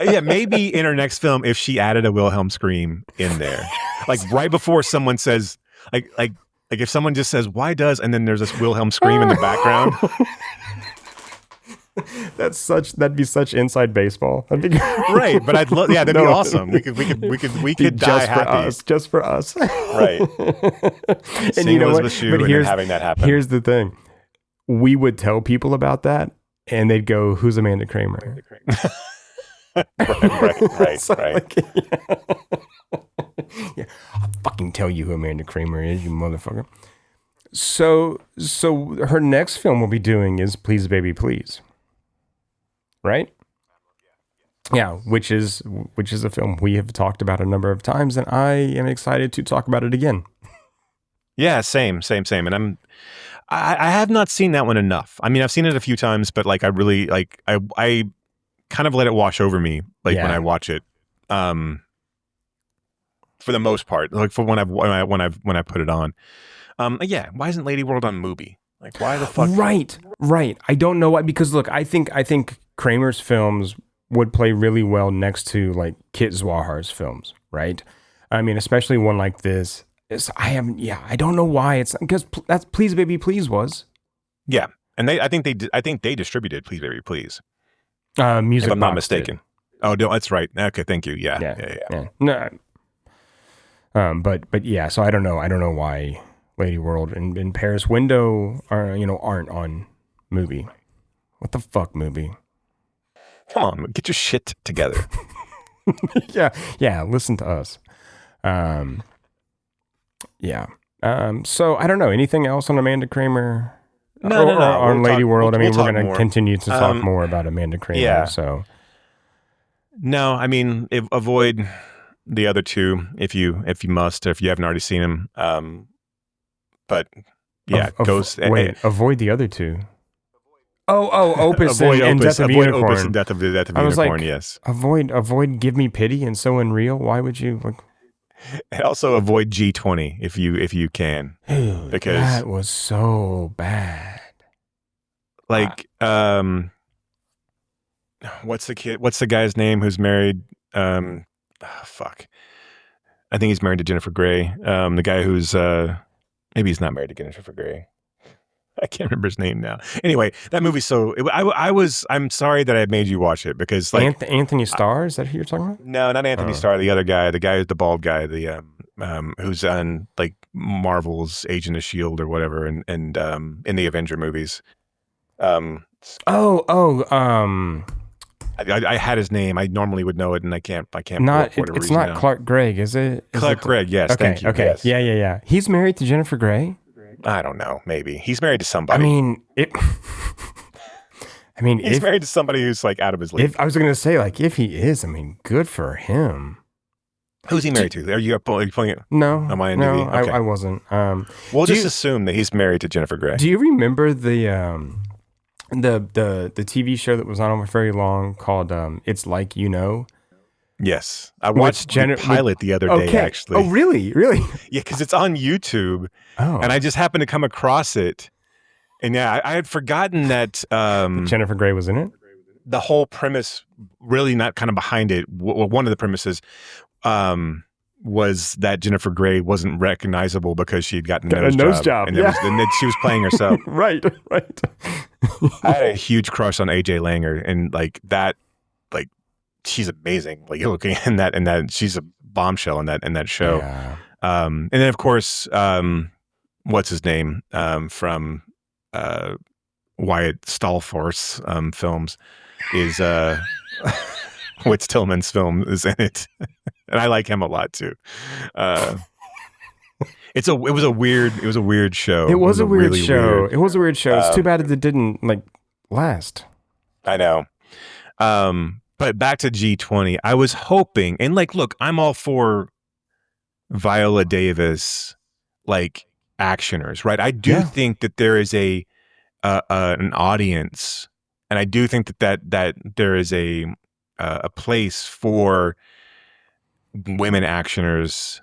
Yeah, maybe in her next film, if she added a Wilhelm scream in there, like right before someone says, like if someone just says, "Why does?" and then there's this Wilhelm scream in the background. That'd be such inside baseball. That'd be right, but I'd love. Yeah, that'd be awesome. We could die happy just for us. Right. And Seeing you know Elizabeth what? Shue But and then having that happen. Here's the thing: we would tell people about that, and they'd go, "Who's Amanda Kramer?" right. Like, yeah, I'll fucking tell you who Amanda Kramer is, you motherfucker. So her next film we'll be doing is Please Baby Please. Right? Yeah, which is a film we have talked about a number of times, and I am excited to talk about it again. Yeah, same. And I have not seen that one enough. I mean, I've seen it a few times, but like I really I kind of let it wash over me when I watch it. For the most part, like for when I put it on. Yeah, why isn't Ladyworld on Mubi? Like, why the fuck? Right. I don't know why, because look, I think Kramer's films would play really well next to like Kit Zwahar's films, right? I mean, especially one like this. I don't know why it's because that's Please Baby Please was. Yeah, and I think they distributed Please Baby Please. Music, if I'm not Box mistaken. did. Oh, no, that's right. Okay, thank you. Yeah. No. But yeah, so I don't know why Ladyworld and Paris Window aren't on Mubi. What the fuck, Mubi? Come on, get your shit together. Yeah. Listen to us. Yeah. So I don't know. Anything else on Amanda Kramer? No. On Ladyworld. I mean, we're going to more. continue to talk more about Amanda Kramer. Yeah. So. No, I mean, avoid the other two if you must, if you haven't already seen them. But yeah, avoid the other two. Oh, Opus and Death of Unicorn. Opus and Death of Unicorn. Yes. Avoid Give Me Pity and So Unreal. Why would you? And also avoid G20 if you can. Dude, because that was so bad. Like, what's the guy's name who's married? Fuck. I think he's married to Jennifer Grey. The guy who's maybe he's not married to Jennifer Grey. I can't remember his name now. Anyway, that movie's I'm sorry that I made you watch it because like Anthony Starr, is that who you're talking about? No, not Anthony Starr. The other guy, the bald guy, who's on like Marvel's Agent of S.H.I.E.L.D. or whatever, and in the Avenger movies. I had his name. I normally would know it, and I can't. It's not Clark Gregg, is it? Clark Gregg. Yes. Okay. Thank you. Okay. Yes. Yeah. He's married to Jennifer Grey. I don't know. Maybe he's married to somebody. He's married to somebody who's like out of his league. I was going to say, like, if he is, good for him. Who's he married to? Are you pulling it? No, on my no, okay. I wasn't. We'll just assume that he's married to Jennifer Grey. Do you remember the TV show that was on for very long called It's Like You Know? Yes, I watched the pilot the other day. Actually, oh really? Yeah, because it's on YouTube. Oh, and I just happened to come across it, and yeah, I had forgotten that Jennifer Grey was in it. The whole premise, really not kind of behind it. One of the premises was that Jennifer Grey wasn't recognizable because she had gotten a nose job, and then she was playing herself. Right. I had a huge crush on AJ Langer, and like that, like she's amazing. Like looking in that, she's a bombshell in that show. Yeah. And then of course, what's his name from Wyatt Stallforth films is Whit Tillman's film is in it, and I like him a lot too. It was a weird show. It was a weird show. Weird. It was a weird show. It's too bad that it didn't last. I know. But back to G20, I was hoping, and look, I'm all for Viola Davis, actioners, right? I do think that there is a an audience, and I do think that there is a place for women actioners,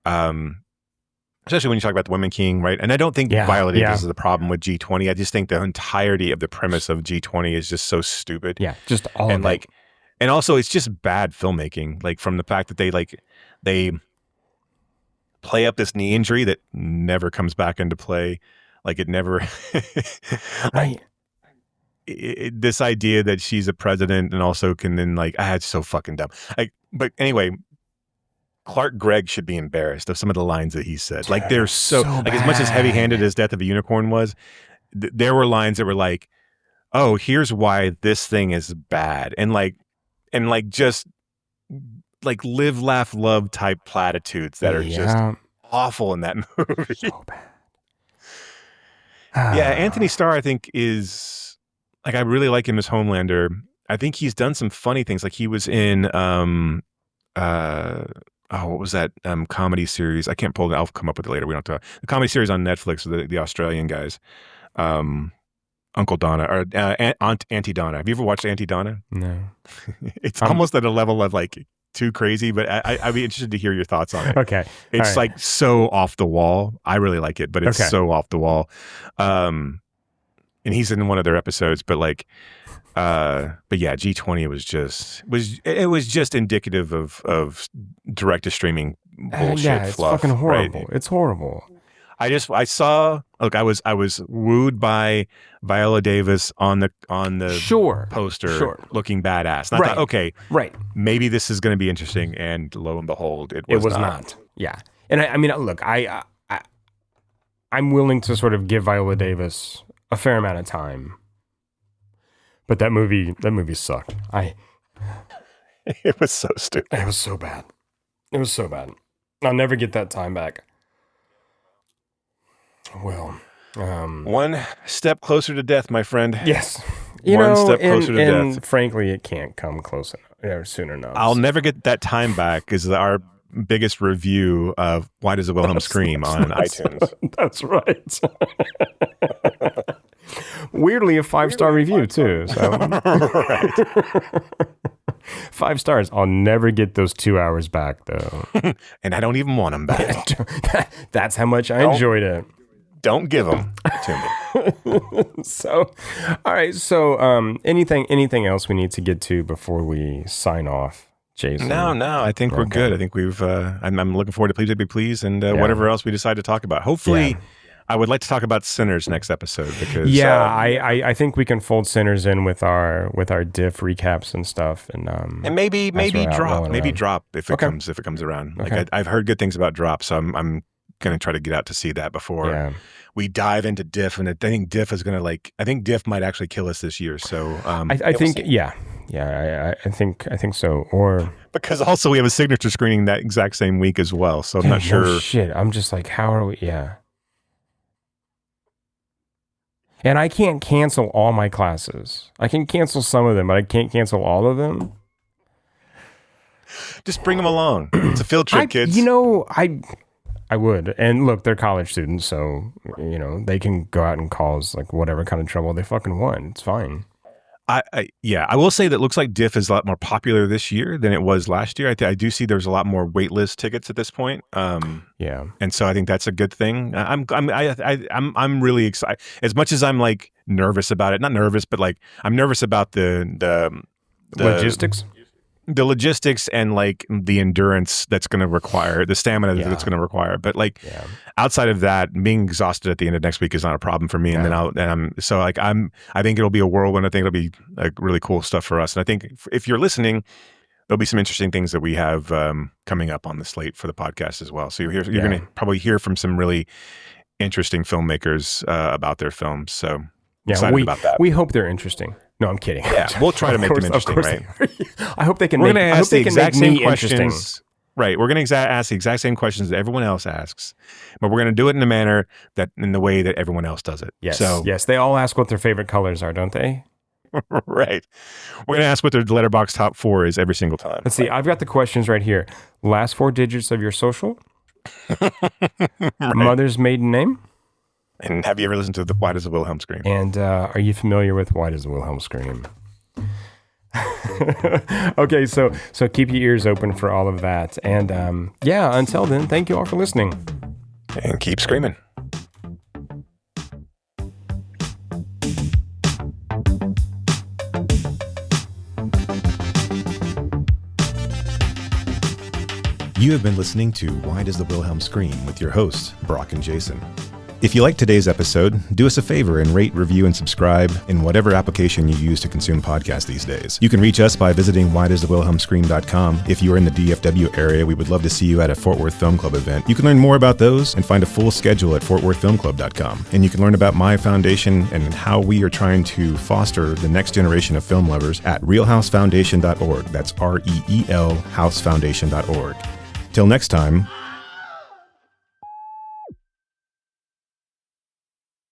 especially when you talk about the Women King, right? And I don't think Viola Davis is the problem with G20. I just think the entirety of the premise of G20 is just so stupid. Yeah, just all and of it. And also it's just bad filmmaking, like from the fact that they play up this knee injury that never comes back into play. Like it never, this idea that she's a president and also can then it's so fucking dumb. But anyway, Clark Gregg should be embarrassed of some of the lines that he said. Like they're so as much as heavy-handed as Death of a Unicorn was, there were lines that were like, oh, here's why this thing is bad. And just live, laugh, love type platitudes that are just awful in that movie. So bad. Yeah, Anthony Starr, I think, is I really like him as Homelander. I think he's done some funny things. Like he was in what was that comedy series? I can't pull it. I'll come up with it later. We don't have to. The comedy series on Netflix, the Australian guys, Uncle Donna or Aunt Auntie Donna. Have you ever watched Auntie Donna? No. It's almost at a level of too crazy, but I'd be interested to hear your thoughts on it. Okay. It's so off the wall. I really like it, but it's so off the wall. And he's in one of their episodes, but G20 was just indicative of direct to streaming bullshit it's fluff. Fucking horrible. Right? It's horrible. I was wooed by Viola Davis on the poster looking badass. And I thought, okay, maybe this is going to be interesting, and lo and behold, it was not. Yeah. And I mean, look, I'm willing to sort of give Viola Davis a fair amount of time. But that movie sucked. It was so stupid. It was so bad. It was so bad. I'll never get that time back. Well, one step closer to death, my friend. Yes. One step closer to death. Frankly, it can't come close enough, soon enough. I'll never get that time back is our biggest review of Why Does a Wilhelm Scream on iTunes. That's right. Weirdly, a 5-star review too. So. Right. 5 stars. I'll never get those 2 hours back though. And I don't even want them back. That's how much I enjoyed it. Don't give them to me. So, all right. So, anything else we need to get to before we sign off, Jason? No. I think we're good. I think we've. I'm looking forward to Please Be Please and whatever else we decide to talk about. Hopefully, I would like to talk about Sinners next episode because I think we can fold Sinners in with our DIFF recaps and stuff, and maybe drop if it comes around. Okay. Like I've heard good things about Drop, so I'm gonna try to get out to see that before we dive into DIFF, and I think DIFF is gonna I think DIFF might actually kill us this year. So I think I think so. Or because also we have a signature screening that exact same week as well, so I'm not sure. No shit, I'm just like, how are we? Yeah. And I can't cancel all my classes. I can cancel some of them, but I can't cancel all of them. Just bring them along. It's a field trip, kids. I would. And look, they're college students, so, they can go out and cause whatever kind of trouble they fucking want. It's fine. I will say that it looks like DIFF is a lot more popular this year than it was last year. I do see there's a lot more waitlist tickets at this point. And so I think that's a good thing. I'm really excited. As much as I'm nervous about it, not nervous, but I'm nervous about the logistics. The logistics and the endurance that's going to require, the stamina that's going to require. But outside of that, being exhausted at the end of next week is not a problem for me. And then I think it'll be a whirlwind. I think it'll be really cool stuff for us. And I think if you're listening, there'll be some interesting things that we have coming up on the slate for the podcast as well. So you're going to probably hear from some really interesting filmmakers about their films. So excited about that. We hope they're interesting. No, I'm kidding. Yeah, we'll try to make them interesting, right? I hope they can. We're going to ask the exact same questions. Interesting. Right, we're going to ask the exact same questions that everyone else asks, but we're going to do it in a manner in the way that everyone else does it. Yes, yes. They all ask what their favorite colors are, don't they? Right. We're going to ask what their letterbox top 4 is every single time. Let's see. I've got the questions right here. Last 4 digits of your social. Right. Mother's maiden name. And have you ever listened to Why Does the Wilhelm Scream? And are you familiar with Why Does the Wilhelm Scream? Okay, so keep your ears open for all of that. And until then, thank you all for listening. And keep screaming. You have been listening to Why Does the Wilhelm Scream with your hosts, Brock and Jason. If you liked today's episode, do us a favor and rate, review, and subscribe in whatever application you use to consume podcasts these days. You can reach us by visiting whydoesthewilhelmscream.com. If you are in the DFW area, we would love to see you at a Fort Worth Film Club event. You can learn more about those and find a full schedule at fortworthfilmclub.com. And you can learn about my foundation and how we are trying to foster the next generation of film lovers at realhousefoundation.org. That's REEL housefoundation.org. Till next time,